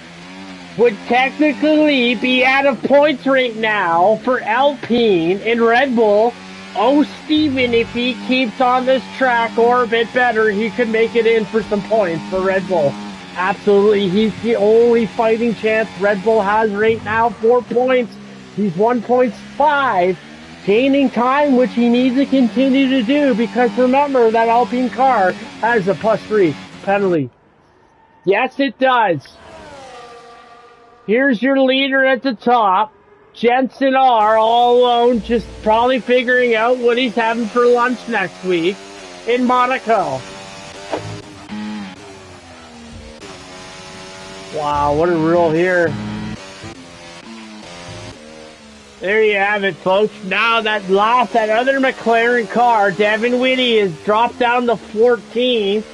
would technically be out of points right now for Alpine and Red Bull. Oh, Steven, if he keeps on this track or a bit better, he could make it in for some points for Red Bull. Absolutely, he's the only fighting chance Red Bull has right now. 4 points. He's 1.5. Gaining time, which he needs to continue to do, because remember, that Alpine car has a +3 penalty. Yes, it does. Here's your leader at the top. Jensen R, all alone, just probably figuring out what he's having for lunch next week in Monaco. Wow, what a rule here. There you have it, folks. Now that other McLaren car, Devin Whitty, has dropped down to 14th.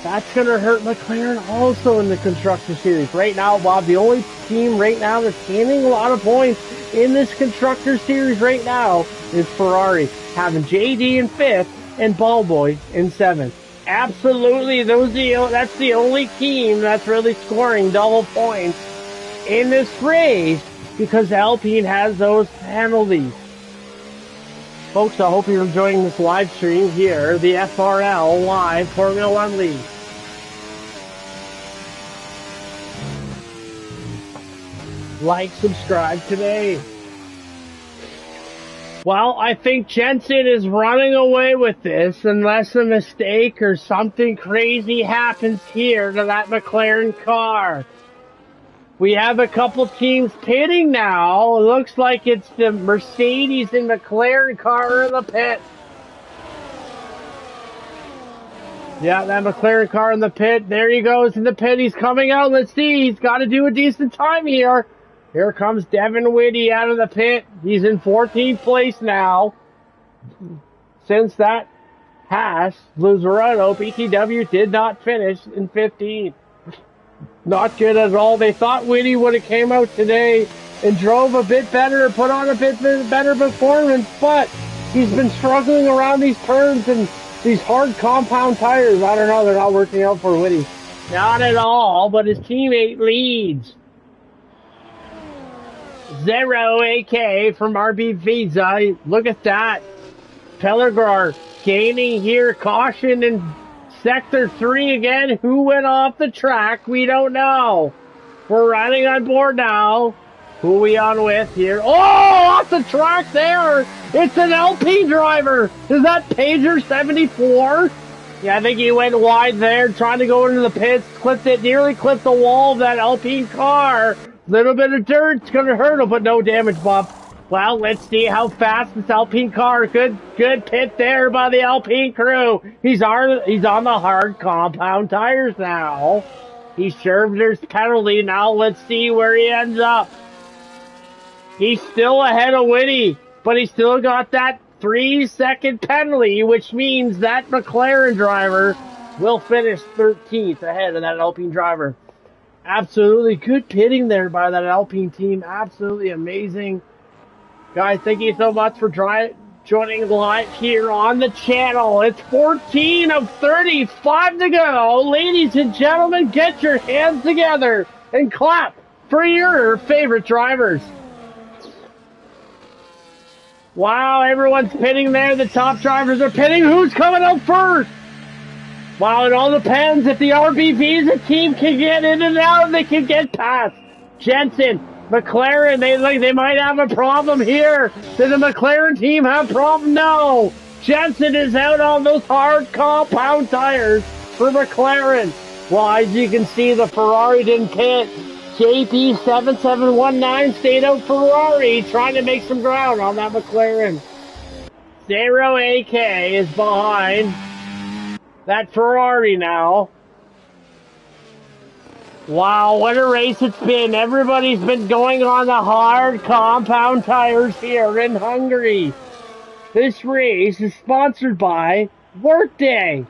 That's going to hurt McLaren also in the Constructor Series. Right now, Bob, the only team right now that's gaining a lot of points in this Constructor Series right now is Ferrari, having JD in 5th and Ballboy in 7th. Absolutely, that's the only team that's really scoring double points in this race because Alpine has those penalties. Folks, I hope you're enjoying this live stream here, the FRL Live Formula One League. Like, subscribe today. Well, I think Jensen is running away with this unless a mistake or something crazy happens here to that McLaren car. We have a couple teams pitting now. It looks like it's the Mercedes and McLaren car in the pit. Yeah, that McLaren car in the pit. There he goes in the pit. He's coming out. Let's see. He's got to do a decent time here. Here comes Devin Whitty out of the pit. He's in 14th place now. Since that Haas, Luzerano, BTW did not finish in 15th. Not good at all. They thought Whitty would have came out today and drove a bit better, put on a bit better performance, but he's been struggling around these turns and these hard compound tires. I don't know, they're not working out for Whitty. Not at all, but his teammate leads. 0 AK from RB Visa. Look at that. Pellegrar gaining here. Caution in Sector 3 again. Who went off the track? We don't know. We're riding on board now. Who are we on with here? Oh, off the track there. It's an Alpine driver. Is that Pager 74? Yeah, I think he went wide there, trying to go into the pits. Clipped it, nearly clipped the wall of that Alpine car. Little bit of dirt, it's gonna hurt him, but no damage, Bob. Well, let's see how fast this Alpine car. Good pit there by the Alpine crew. He's on the hard compound tires now. He served his penalty. Now let's see where he ends up. He's still ahead of Whitty, but he still got that 3-second penalty, which means that McLaren driver will finish 13th ahead of that Alpine driver. Absolutely good pitting there by that Alpine team. Absolutely amazing. Guys, thank you so much for joining live here on the channel. It's 14 of 35 to go. Ladies and gentlemen, get your hands together and clap for your favorite drivers. Wow, everyone's pitting there. The top drivers are pitting. Who's coming out first? Wow, it all depends if the RB Visa team can get in and out, they can get past. Jensen, McLaren, they might have a problem here. Does the McLaren team have a problem? No. Jensen is out on those hard compound tires for McLaren. Well, as you can see, the Ferrari didn't pit. JP7719 stayed out Ferrari, trying to make some ground on that McLaren. 0 AK is behind that Ferrari now. Wow, what a race it's been. Everybody's been going on the hard compound tires here in Hungary. This race is sponsored by Workday.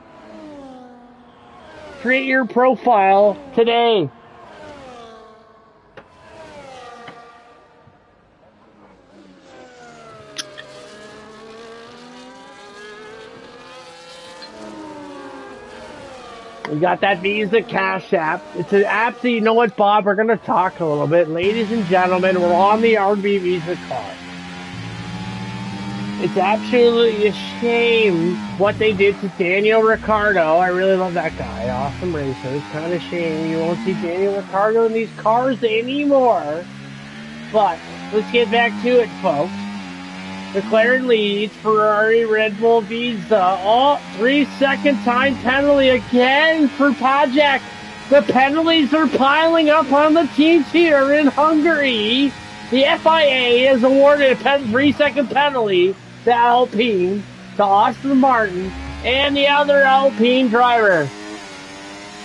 Create your profile today. We got that Visa Cash App. It's an app that, you know what, Bob, we're going to talk a little bit. Ladies and gentlemen, we're on the RB Visa card. It's absolutely a shame what they did to Daniel Ricciardo. I really love that guy. Awesome racer. It's kind of a shame you won't see Daniel Ricciardo in these cars anymore. But let's get back to it, folks. McLaren leads, Ferrari, Red Bull, Visa. Oh, 3-second time penalty again for Pajak. The penalties are piling up on the teams here in Hungary. The FIA has awarded a 3-second penalty to Alpine, to Aston Martin, and the other Alpine driver.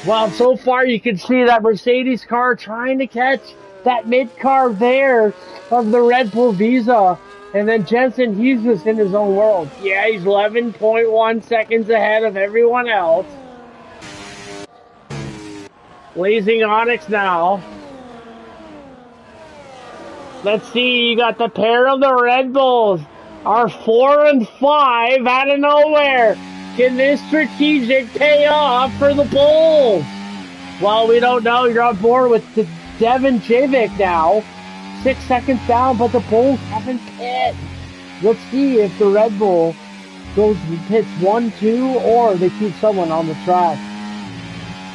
Well, so far you can see that Mercedes car trying to catch that mid car there of the Red Bull Visa. And then Jensen, he's just in his own world. Yeah, he's 11.1 seconds ahead of everyone else. Blazing Onyx now. Let's see, you got the pair of the Red Bulls. Are 4 and 5 out of nowhere. Can this strategic pay off for the Bulls? Well, we don't know. You're on board with Devin Javik now. 6 seconds down, but the Bulls haven't pit. Let's see if the Red Bull goes pits 1, 2, or they keep someone on the track.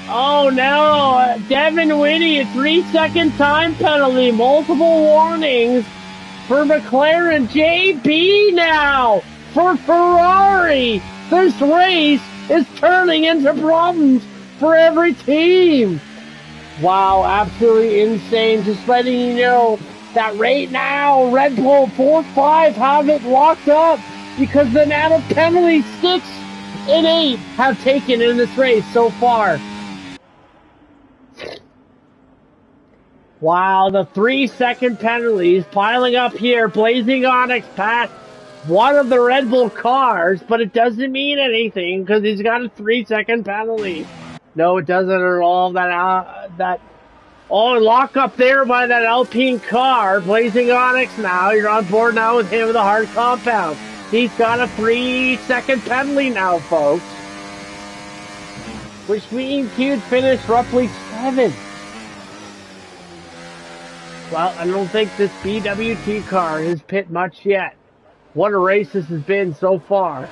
Oh no, Devin Whitty, a 3-second time penalty, multiple warnings for McLaren. JB now for Ferrari. This race is turning into problems for every team. Wow, absolutely insane. Just letting you know that right now, Red Bull 4-5 have it locked up because the amount of penalties 6 and 8 have taken in this race so far. Wow, the 3-second penalties piling up here. Blazing Onyx passed one of the Red Bull cars, but it doesn't mean anything because he's got a 3-second penalty. No, it doesn't at all. Lock up there by that Alpine car. Blazing Onyx now. You're on board now with him with a hard compound. He's got a 3-second penalty now, folks. Which means he'd finish roughly 7th. Well, I don't think this BWT car has pit much yet. What a race this has been so far.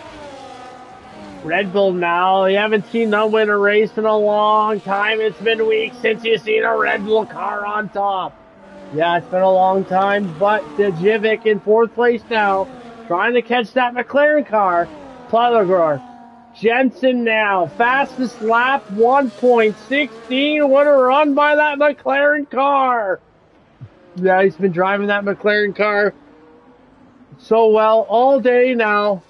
Red Bull now, you haven't seen them win a race in a long time. It's been weeks since you've seen a Red Bull car on top. Yeah, it's been a long time, but the Javik in 4th place now, trying to catch that McLaren car. Plagor. Jensen now, fastest lap, 1.16. What a run by that McLaren car. Yeah, he's been driving that McLaren car so well all day now.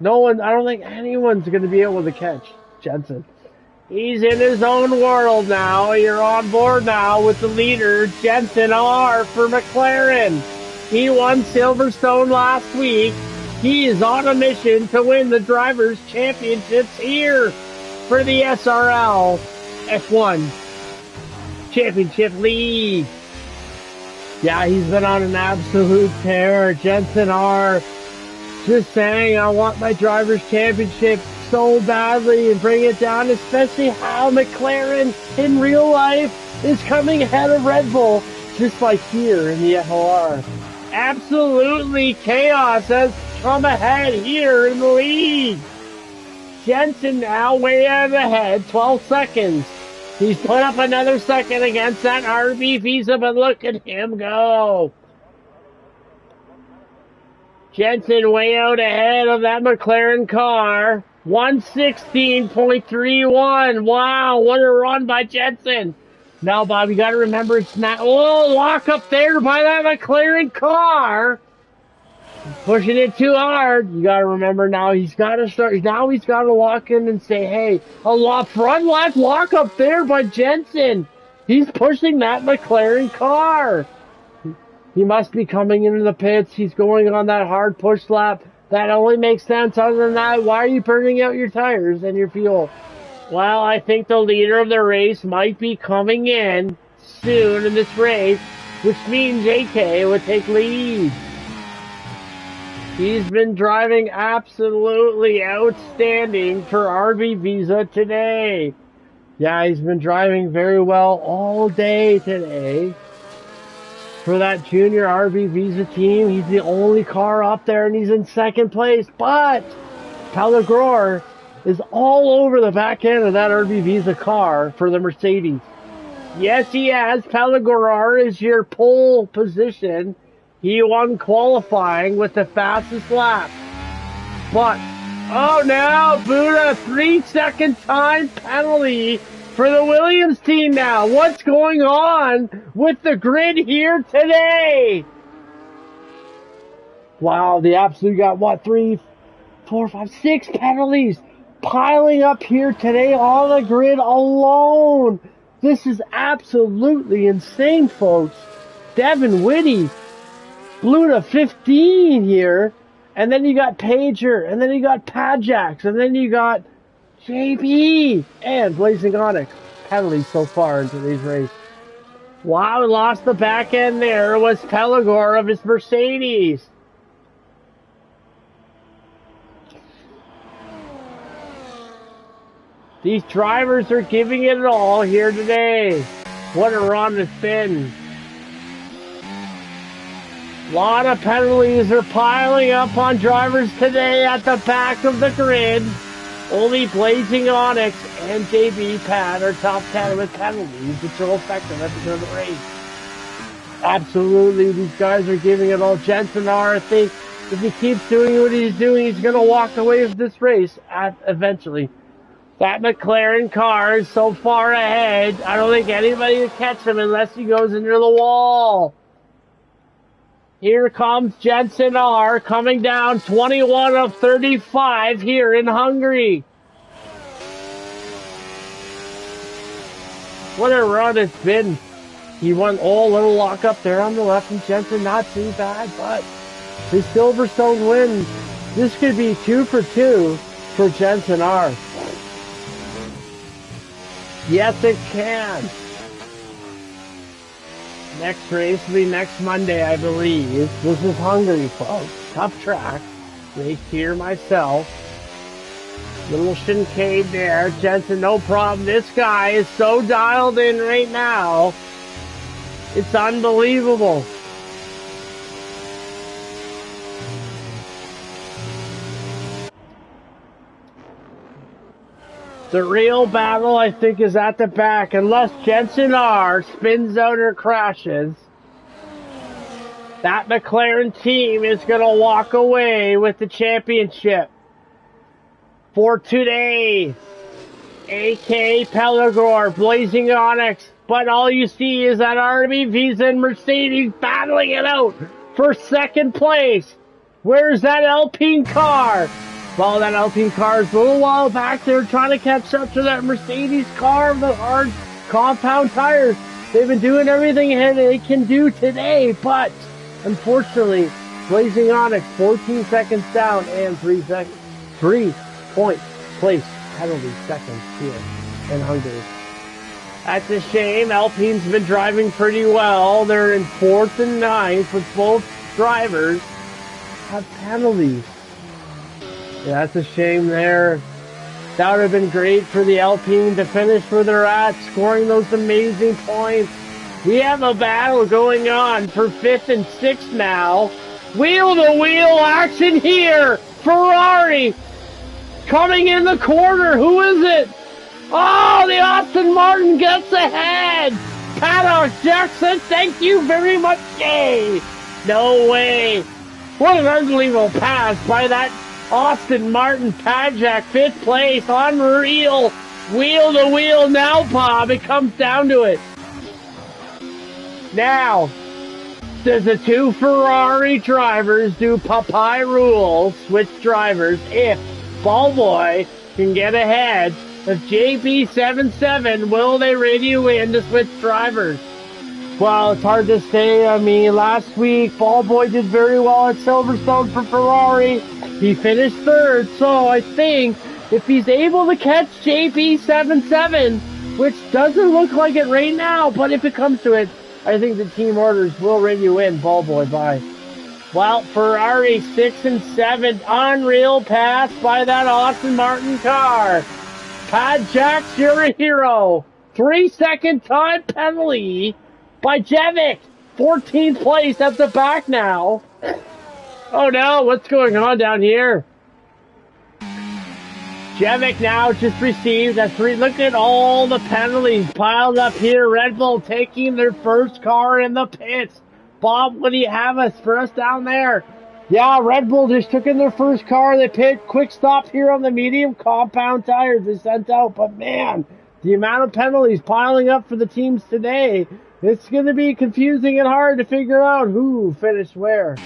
No one, I don't think anyone's going to be able to catch Jensen. He's in his own world now. You're on board now with the leader, Jensen R for McLaren. He won Silverstone last week. He is on a mission to win the Drivers' Championships here for the SRL F1 Championship League. Yeah, he's been on an absolute tear. Jensen R just saying, I want my Drivers' Championship so badly and bring it down, especially how McLaren in real life is coming ahead of Red Bull just like here in the FRL. Absolutely chaos has come ahead here in the lead. Jensen now way out ahead, 12 seconds. He's put up another second against that RB Visa, but look at him go. Jensen way out ahead of that McLaren car. 116.31. Wow, what a run by Jensen. Now, Bob, you got to remember it's not... Oh, lock up there by that McLaren car. Pushing it too hard. You got to remember now he's got to start... Now he's got to lock in and say, hey, a front left lock up there by Jensen. He's pushing that McLaren car. He must be coming into the pits. He's going on that hard push lap. That only makes sense. Other than that, why are you burning out your tires and your fuel? Well, I think the leader of the race might be coming in soon in this race, which means JK would take lead. He's been driving absolutely outstanding for RB Visa today. Yeah, he's been driving very well all day today. For that junior RB Visa team, he's the only car up there and he's in 2nd place. But Pellegor is all over the back end of that RB Visa car for the Mercedes. Yes, he has. Pellegor is your pole position. He won qualifying with the fastest lap. But, oh no, Buddha, 3-second time penalty for the Williams team now. What's going on with the grid here today? Wow, the absolute got what? 3, 4, 5, 6 penalties piling up here today on the grid alone. This is absolutely insane, folks. Devin Whitty blew to 15 here. And then you got Pager. And then you got Pajax. And then you got JB and Blazing Onyx penalties so far in today's race. Wow, we lost the back end there. It was Pelagor of his Mercedes. These drivers are giving it all here today. What a run it's been. A lot of penalties are piling up on drivers today at the back of the grid. Only Blazing Onyx and JB Pat are top 10 with penalties, which are effective at the end of the race. Absolutely, these guys are giving it all. Jensen R, I think, if he keeps doing what he's doing, he's going to walk away with this race eventually. That McLaren car is so far ahead, I don't think anybody will catch him unless he goes into the wall. Here comes Jensen R coming down 21 of 35 here in Hungary. What a run it's been. He won all little lock up there on the left, and Jensen not too bad, but his Silverstone win. This could be 2 for 2 for Jensen R. Yes, it can. Next race will be next Monday, I believe. This is Hungary, folks. Tough track. Race here myself. Little chicane there. Jensen, no problem. This guy is so dialed in right now. It's unbelievable. The real battle, I think, is at the back. Unless Jensen R spins out or crashes, that McLaren team is going to walk away with the championship. For today, AK Pelagor, Blazing Onyx. But all you see is that RBV's and Mercedes battling it out for second place. Where's that Alpine car? Well, that Alpine car is a little while back. They were trying to catch up to that Mercedes car with the hard compound tires. They've been doing everything they can do today, but unfortunately, Blazing Onyx 14 seconds down and 3-point place penalty seconds here in Hungary. That's a shame. Alpine's been driving pretty well. They're in 4th and 9th with both drivers have penalties. Yeah, that's a shame there. That would have been great for the Alpine to finish where they're at, scoring those amazing points. We have a battle going on for 5th and 6th now. Wheel-to-wheel action here. Ferrari coming in the corner. Who is it? Oh, the Aston Martin gets ahead. Paddock Jackson, thank you very much. Yay. No way. What an unbelievable pass by that Aston Martin. Padjack, 5th place, unreal. Wheel to wheel now, Bob. It comes down to it. Now, does the 2 Ferrari drivers do Popeye rules, switch drivers, if Ballboy can get ahead of JB77, will they radio in to switch drivers? Well, it's hard to say. I mean, last week, Ballboy did very well at Silverstone for Ferrari. He finished 3rd, so I think if he's able to catch JB77, which doesn't look like it right now, but if it comes to it, I think the team orders will radio in Ballboy by. Well, Ferrari 6 and 7, unreal pass by that Aston Martin car. Padjack, you're a hero. 3-second time penalty by Jevic. 14th place at the back now. Oh no, what's going on down here? Jevic now just received a 3. Look at all the penalties piled up here. Red Bull taking their first car in the pits. Bob, what do you have for us down there? Yeah, Red Bull just took in their first car. They pit quick stop here on the medium compound tires they sent out. But man, the amount of penalties piling up for the teams today, it's going to be confusing and hard to figure out who finished where.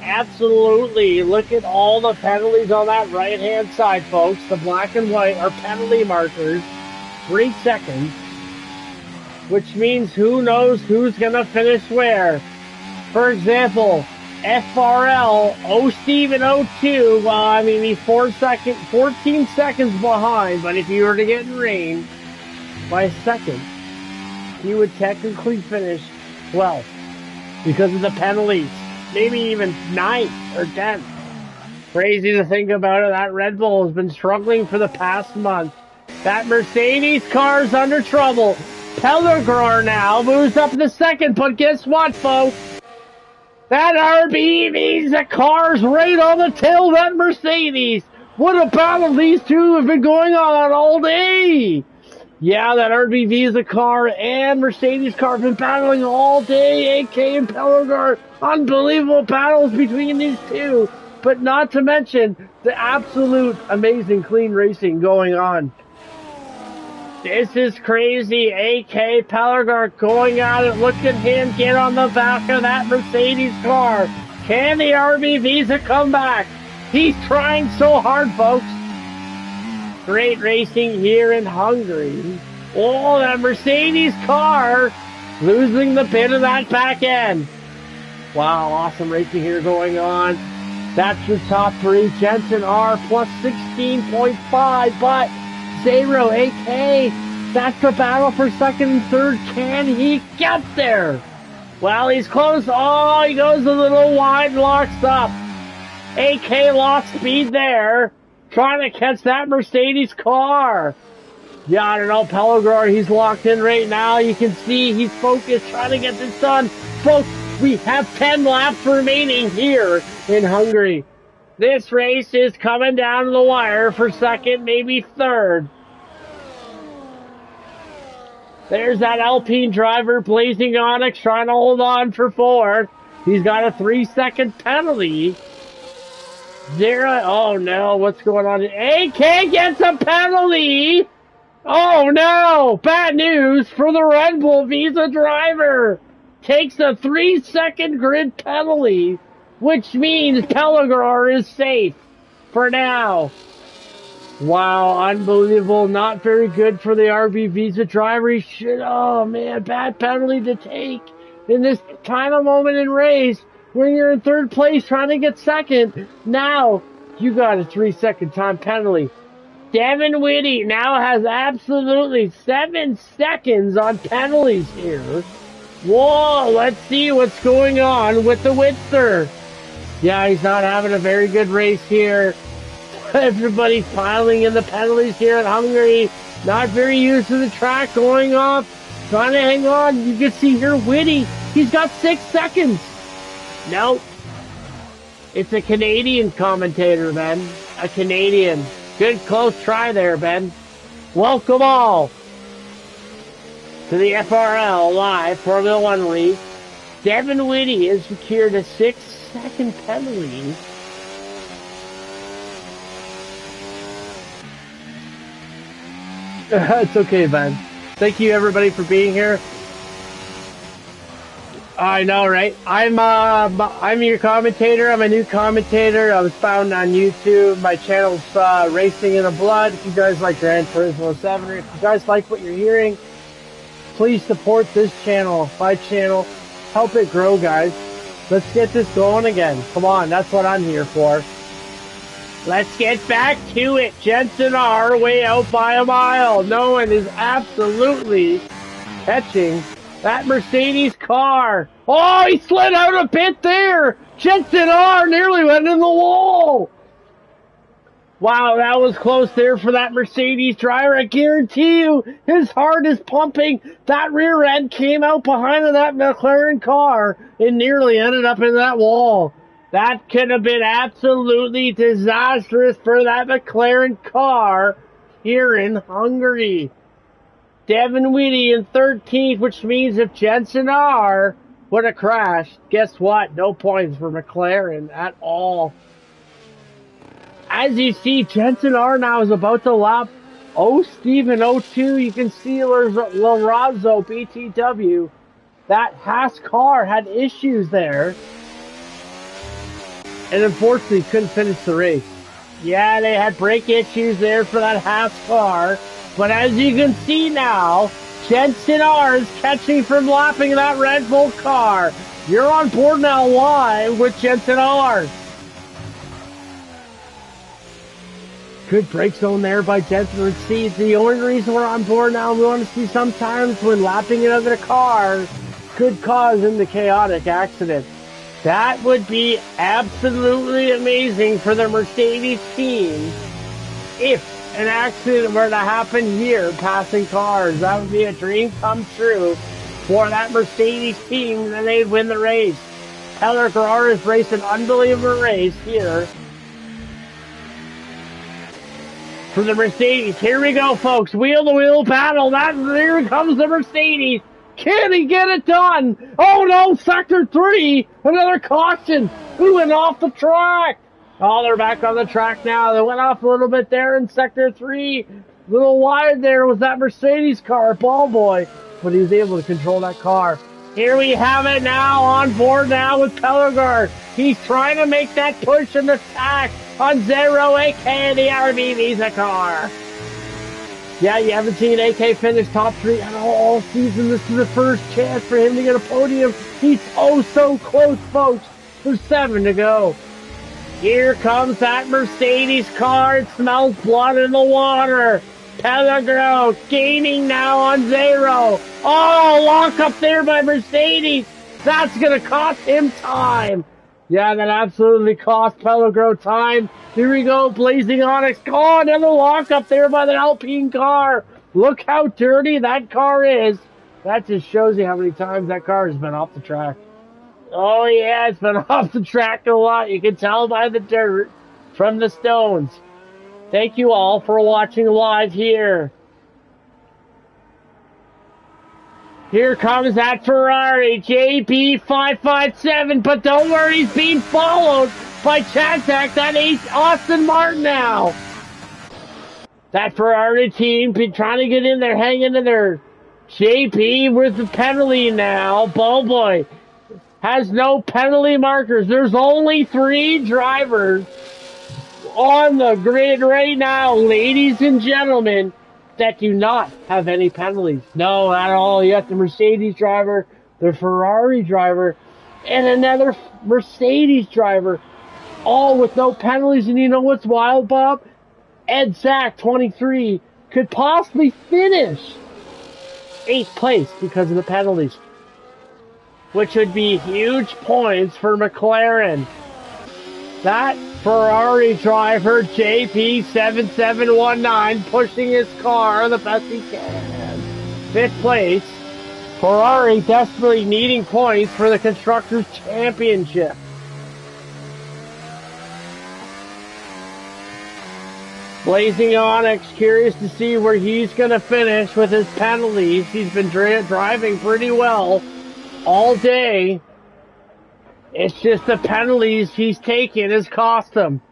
Absolutely. Look at all the penalties on that right-hand side, folks. The black and white are penalty markers. 3 seconds. Which means who knows who's going to finish where. For example, FRL, Steve and 02, well, I mean, he's 14 seconds behind, but if you were to get in range, by a second, he would technically finish 12th because of the penalties. Maybe even 9th or 10th. Crazy to think about it. That Red Bull has been struggling for the past month. That Mercedes car's under trouble. Pellegrar now moves up to second, but guess what, folks? That RB Visa car's right on the tail of that Mercedes. What a battle these two have been going on all day. Yeah, that RB Visa car and Mercedes car have been battling all day. AK and Pellegrar, unbelievable battles between these two. But not to mention the absolute amazing clean racing going on. This is crazy. AK Pellegrar going at it. Look at him get on the back of that Mercedes car. Can the RB Visa come back? He's trying so hard, folks. Great racing here in Hungary. Oh, that Mercedes car losing the bit of that back end. Wow, awesome racing here going on. That's your top three. Jensen R plus 16.5, but 0 AK. That's the battle for second and third. Can he get there? Well, he's close. Oh, he goes a little wide and locks up. AK lost speed there. Trying to catch that Mercedes car. Yeah, I don't know, Pellegrar, he's locked in right now. You can see he's focused, trying to get this done. Folks, we have 10 laps remaining here in Hungary. This race is coming down to the wire for second, maybe third. There's that Alpine driver, Blazing Onyx, trying to hold on for fourth. He's got a 3-second penalty. Oh no, what's going on? AK gets a penalty! Oh no! Bad news for the Red Bull Visa driver! Takes a 3-second grid penalty, which means Pellegrar is safe for now. Wow, unbelievable. Not very good for the RB Visa driver. He should, oh man, bad penalty to take in this kind of moment in race when you're in third place trying to get second. Now, you got a 3-second time penalty. Devin Whitty now has absolutely 7 seconds on penalties here. Whoa, let's see what's going on with the Whitster. Yeah, he's not having a very good race here. Everybody's piling in the penalties here in Hungary. Not very used to the track, going off, trying to hang on. You can see here Whitty, he's got 6 seconds. Nope. It's a Canadian commentator, Ben. A Canadian. Good close try there, Ben. Welcome all to the FRL Live Formula One League. Devin Whitty has secured a 6-second penalty. It's okay, Ben. Thank you, everybody, for being here. I know, right? I'm your commentator. I'm a new commentator. I was found on YouTube. My channel's Racing in the Blood. If you guys like Grandturismo 7, or if you guys like what you're hearing, please support this channel, my channel. Help it grow, guys. Let's get this going again. Come on, that's what I'm here for. Let's get back to it. Jensen R way out by a mile. No one is absolutely catching that Mercedes car. Oh, he slid out a bit there. Jensen R nearly went in the wall. Wow, that was close there for that Mercedes driver. I guarantee you his heart is pumping. That rear end came out behind that McLaren car and nearly ended up in that wall. That could have been absolutely disastrous for that McLaren car here in Hungary. Devin Whitty in 13th, which means if Jensen R would have crashed, guess what? No points for McLaren at all. As you see, Jensen R now is about to lap Stephen 02. You can see Lorazzo BTW. That Haas car had issues there, and unfortunately couldn't finish the race. Yeah, they had brake issues there for that Haas car. But as you can see now, Jensen R is catching from lapping that Red Bull car. You're on board now live with Jensen R. Good brake zone there by Jensen and Seeds. The only reason we're on board now, we want to see sometimes when lapping another car could cause in the chaotic accident. That would be absolutely amazing for the Mercedes team if an accident were to happen here passing cars. That would be a dream come true for that Mercedes team, and they'd win the race. Pellegrini has raced an unbelievable race here for the Mercedes. Here we go, folks. Wheel-to-wheel battle. Here comes the Mercedes. Can he get it done? Oh, no, Sector 3. Another caution. Who went off the track? Oh, they're back on the track now. They went off a little bit there in Sector 3. A little wide there was that Mercedes car, ball boy. But he was able to control that car. Here we have it now, on board now with Pellegrini. He's trying to make that push and attack on Zero AK and the RB Visa car. Yeah, you haven't seen AK finish top 3 all season. This is the first chance for him to get a podium. He's oh so close, folks. There's 7 to go. Here comes that Mercedes car. It smells blood in the water. Pellegrini gaining now on Zero. Oh, lock up there by Mercedes. That's going to cost him time. Yeah, that absolutely cost Pellegrini time. Here we go, Blazing Onyx. Oh, another lock up there by the Alpine car. Look how dirty that car is. That just shows you how many times that car has been off the track. Oh, yeah, it's been off the track a lot. You can tell by the dirt from the stones. Thank you all for watching live here. Here comes that Ferrari, JP557, but don't worry, he's being followed by Chatek, that Austin Martin now. That Ferrari team been trying to get in there, hanging in there. JP with the penalty now. Boy has no penalty markers. There's only 3 drivers on the grid right now, ladies and gentlemen, that do not have any penalties. No, not at all. You got the Mercedes driver, the Ferrari driver, and another Mercedes driver, all with no penalties. And you know what's wild, Bob? Ed Zach, 23, could possibly finish 8th place because of the penalties, which would be huge points for McLaren. That Ferrari driver, JP7719, pushing his car the best he can. 5th place. Ferrari desperately needing points for the Constructors' Championship. Blazing Onyx, curious to see where he's going to finish with his penalties. He's been driving pretty well all day. It's just the penalties he's taken has cost him.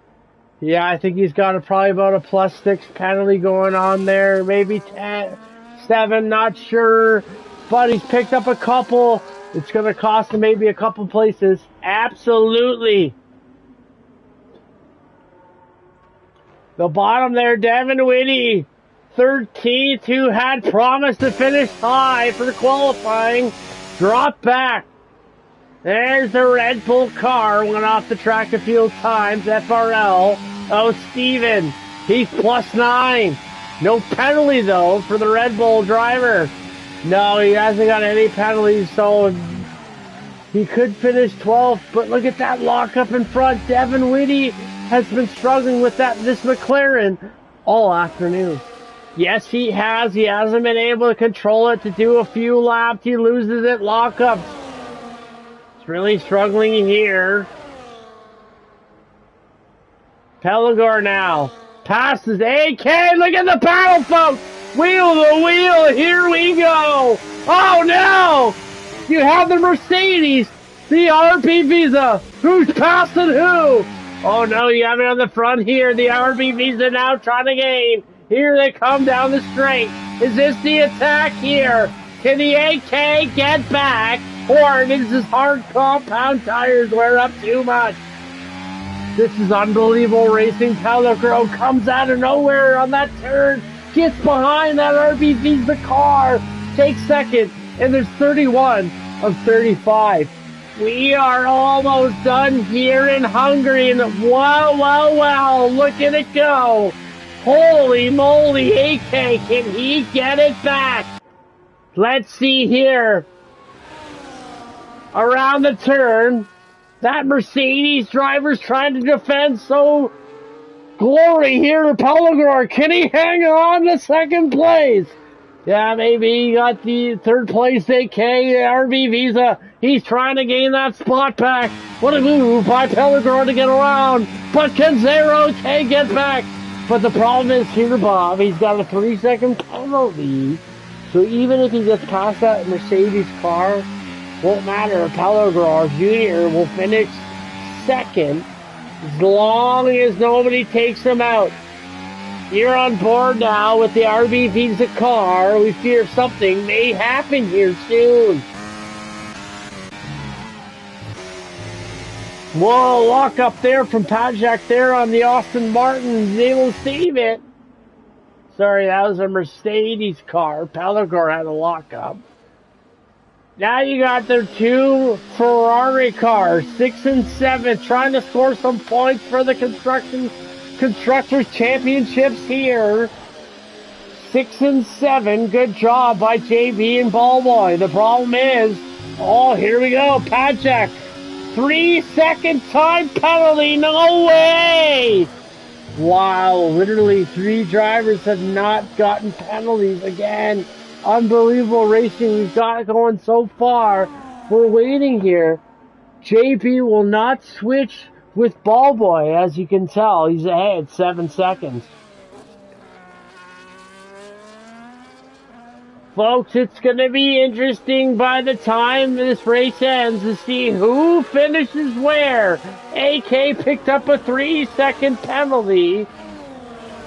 Yeah, I think he's got probably about a +6 penalty going on there. Maybe 7, not sure. But he's picked up a couple. It's going to cost him maybe a couple places. Absolutely. The bottom there, Devin Whitty, 13th, who had promised to finish high for qualifying, dropped back. There's the Red Bull car, went off the track a few times, FRL. Oh, Steven, he's +9. No penalty, though, for the Red Bull driver. No, he hasn't got any penalties, so he could finish 12th, but look at that lockup in front. Devin Whitty has been struggling with this McLaren all afternoon. Yes, he has. He hasn't been able to control it to do a few laps. He loses it, lockups. It's really struggling here. Pellegrini now passes AK. Look at the battle, folks. Wheel to wheel. Here we go. Oh, no. You have the Mercedes, the RB Visa. Who's passing who? Oh, no, you have it on the front here. The RB Visa now trying to gain. Here they come down the straight. Is this the attack here? Can the AK get back? Or does his hard compound tires wear up too much? This is unbelievable racing. Pellegrini comes out of nowhere on that turn. Gets behind that RB Visa car. Takes second. And there's 31 of 35. We are almost done here in Hungary. And wow, wow, wow. Look at it go. Holy moly, AK, can he get it back? Let's see here. Around the turn, that Mercedes driver's trying to defend, so glory here to Pellegrin. Can he hang on to second place? Yeah, maybe he got the third place AK, RB Visa. He's trying to gain that spot back. What a move by Pellegrin to get around. But can Zero AK get back? But the problem is here, Bob, he's got a 3-second penalty. So even if he gets past that Mercedes car, won't matter. Pellegrin Jr. will finish second as long as nobody takes him out. You're on board now with the RB Visa car. We fear something may happen here soon. Whoa, lock up there from Pajak there on the Aston Martin. They will save it. Sorry, that was a Mercedes car. Pellegrin had a lockup. Now you got their two Ferrari cars, 6 and 7, trying to score some points for the Constructors Championships here. 6 and 7, good job by JB and Ballboy. The problem is, oh, here we go, Pajak. 3-second time penalty, no way! Wow, literally 3 drivers have not gotten penalties again. Unbelievable racing we've got going so far. We're waiting here. JB will not switch with Ballboy, as you can tell. He's ahead 7 seconds. Folks, it's going to be interesting by the time this race ends to see who finishes where. AK picked up a 3-second penalty.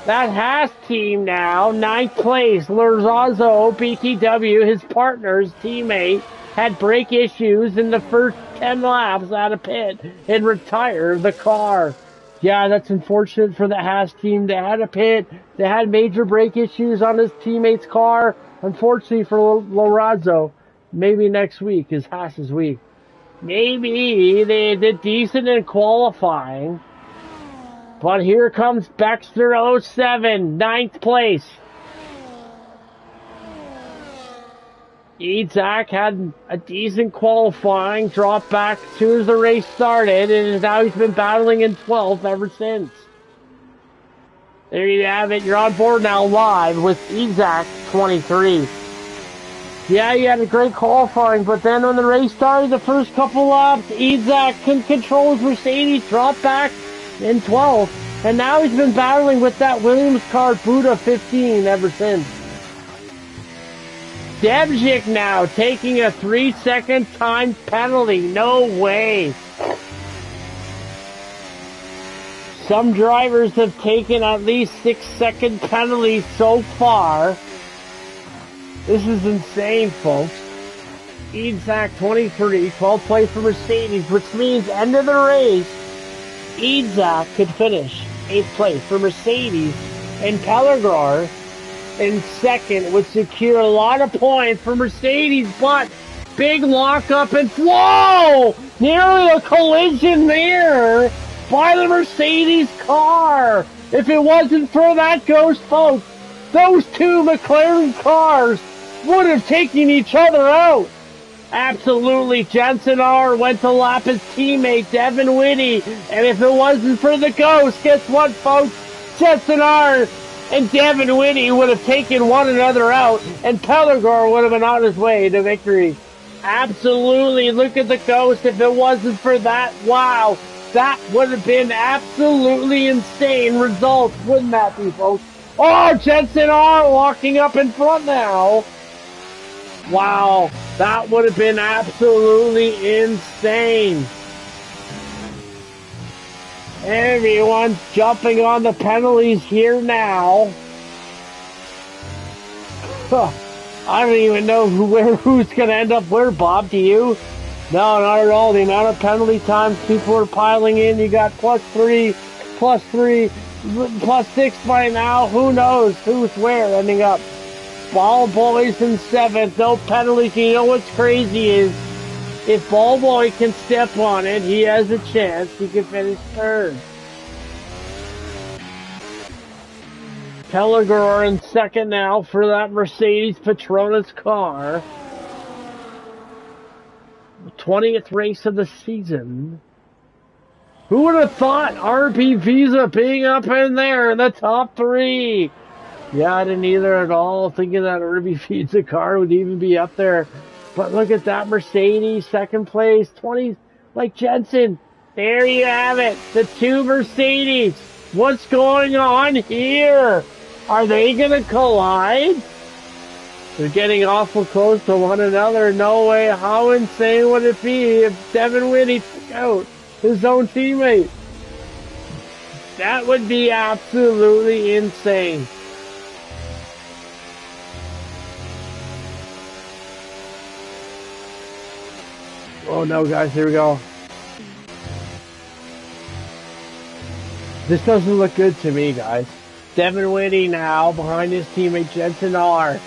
That Haas team now, 9th place. Lorenzo, BTW, his partner's teammate, had brake issues in the first 10 laps out of pit and retired the car. Yeah, that's unfortunate for the Haas team. They had a pit. They had major brake issues on his teammate's car. Unfortunately for Lorenzo, maybe next week is Haas's week. Maybe they did decent in qualifying. But here comes Baxter 07, 9th place. Isaac had a decent qualifying, dropped back as soon as the race started, and now he's been battling in 12th ever since. There you have it. You're on board now live with Isaac 23. Yeah, he had a great qualifying, but then when the race started, the first couple laps, Isaac couldn't control his Mercedes, dropped back in 12th, and now he's been battling with that Williams car, Buddha 15, ever since. Debjik now taking a 3-second time penalty. No way. Some drivers have taken at least 6-second penalties so far. This is insane, folks. Isaac 23, 12th place for Mercedes, which means end of the race, Isaac could finish 8th place for Mercedes, and Pellegrin in 2nd would secure a lot of points for Mercedes, but big lockup and whoa! Nearly a collision there by the Mercedes car. If it wasn't for that ghost, folks, those two McLaren cars would have taken each other out. Absolutely, Jensen R went to lap his teammate Devin Whitty, and if it wasn't for the ghost, guess what, folks? Jensen R and Devin Whitty would have taken one another out, and Pellegrin would have been on his way to victory. Absolutely, look at the ghost. If it wasn't for that, wow, that would have been absolutely insane results, wouldn't that be, folks? Oh, Jensen R walking up in front now. Wow, that would have been absolutely insane. Everyone's jumping on the penalties here now. I don't even know who's going to end up where, Bob, do you? No, not at all. The amount of penalty times people are piling in. You got +3, +3, +6 by now. Who knows who's where ending up. Ball Boy's in 7th, no penalties. You know what's crazy is, if Ball Boy can step on it, he has a chance. He can finish 3rd. Pellegrin in second now for that Mercedes Petronas car. 20th race of the season. Who would have thought RP Visa being up in there in the top 3? Yeah, I didn't either at all, thinking that RP Visa car would even be up there. But look at that Mercedes, second place, 20, like Jensen. There you have it, the 2 Mercedes. What's going on here? Are they going to collide? They're getting awful close to one another. No way. How insane would it be if Devin Whitney took out his own teammate? That would be absolutely insane. Oh no, guys, here we go. This doesn't look good to me, guys. Devin Whitney now behind his teammate Jensen R.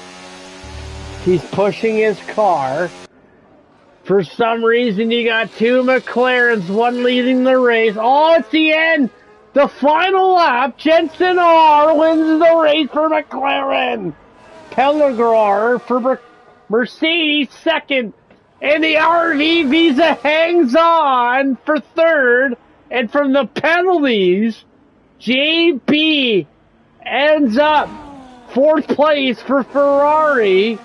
He's pushing his car. For some reason, you got 2 McLarens, one leading the race. Oh, it's the end! The final lap, Jensen R wins the race for McLaren. Pellegrin for Mercedes second. And the RV Visa hangs on for third. And from the penalties, JB ends up 4th place for Ferrari.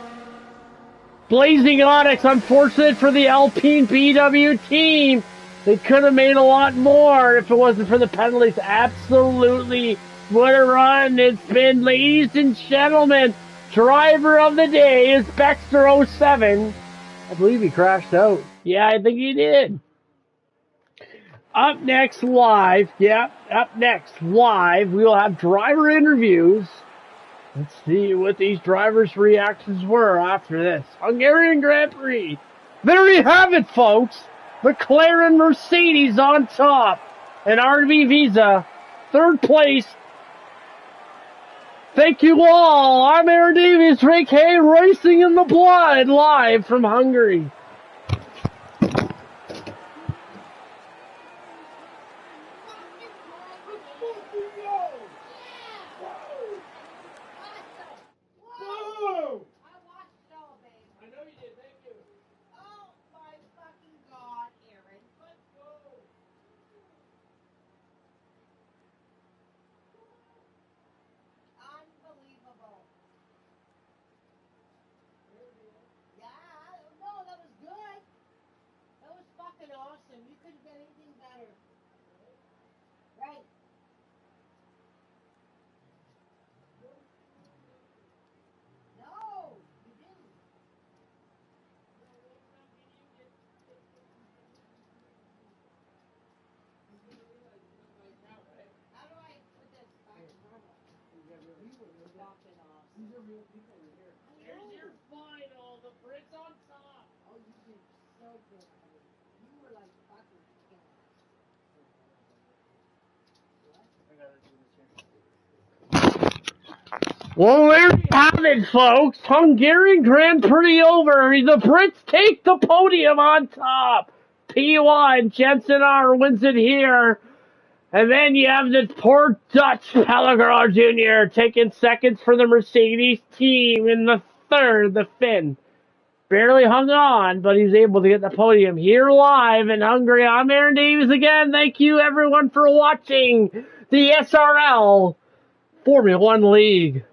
Blazing Onyx, unfortunate for the Alpine BW team. They could have made a lot more if it wasn't for the penalties. Absolutely. What a run it's been, ladies and gentlemen. Driver of the day is Baxter07. I believe he crashed out. Yeah, I think he did. Up next live, we will have driver interviews. Let's see what these drivers' reactions were after this Hungarian Grand Prix. There you have it, folks. McLaren Mercedes on top. And RB Visa, 3rd place. Thank you all. I'm Aaron Davies, Rick Hay, Racing in the Blood, live from Hungary. Awesome. You couldn't get anything better. Right. No, you didn't. How do I put this back in normal? Fucking awesome. These are real people in here. Here's your final, the Brits on top. Oh, you did so good, honey. You were like fucking gas. Well, there you have it, folks. Hungarian Grand Prix over. The Brits take the podium on top. P1, Jensen R wins it here. And then you have the poor Dutch Pellegrin Jr. taking seconds for the Mercedes team in the third, the Finn. Barely hung on, but he's able to get the podium here live in Hungary. I'm Aaron Davies again. Thank you, everyone, for watching the SRL Formula One League.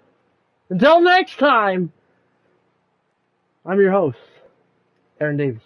Until next time, I'm your host, Aaron Davies.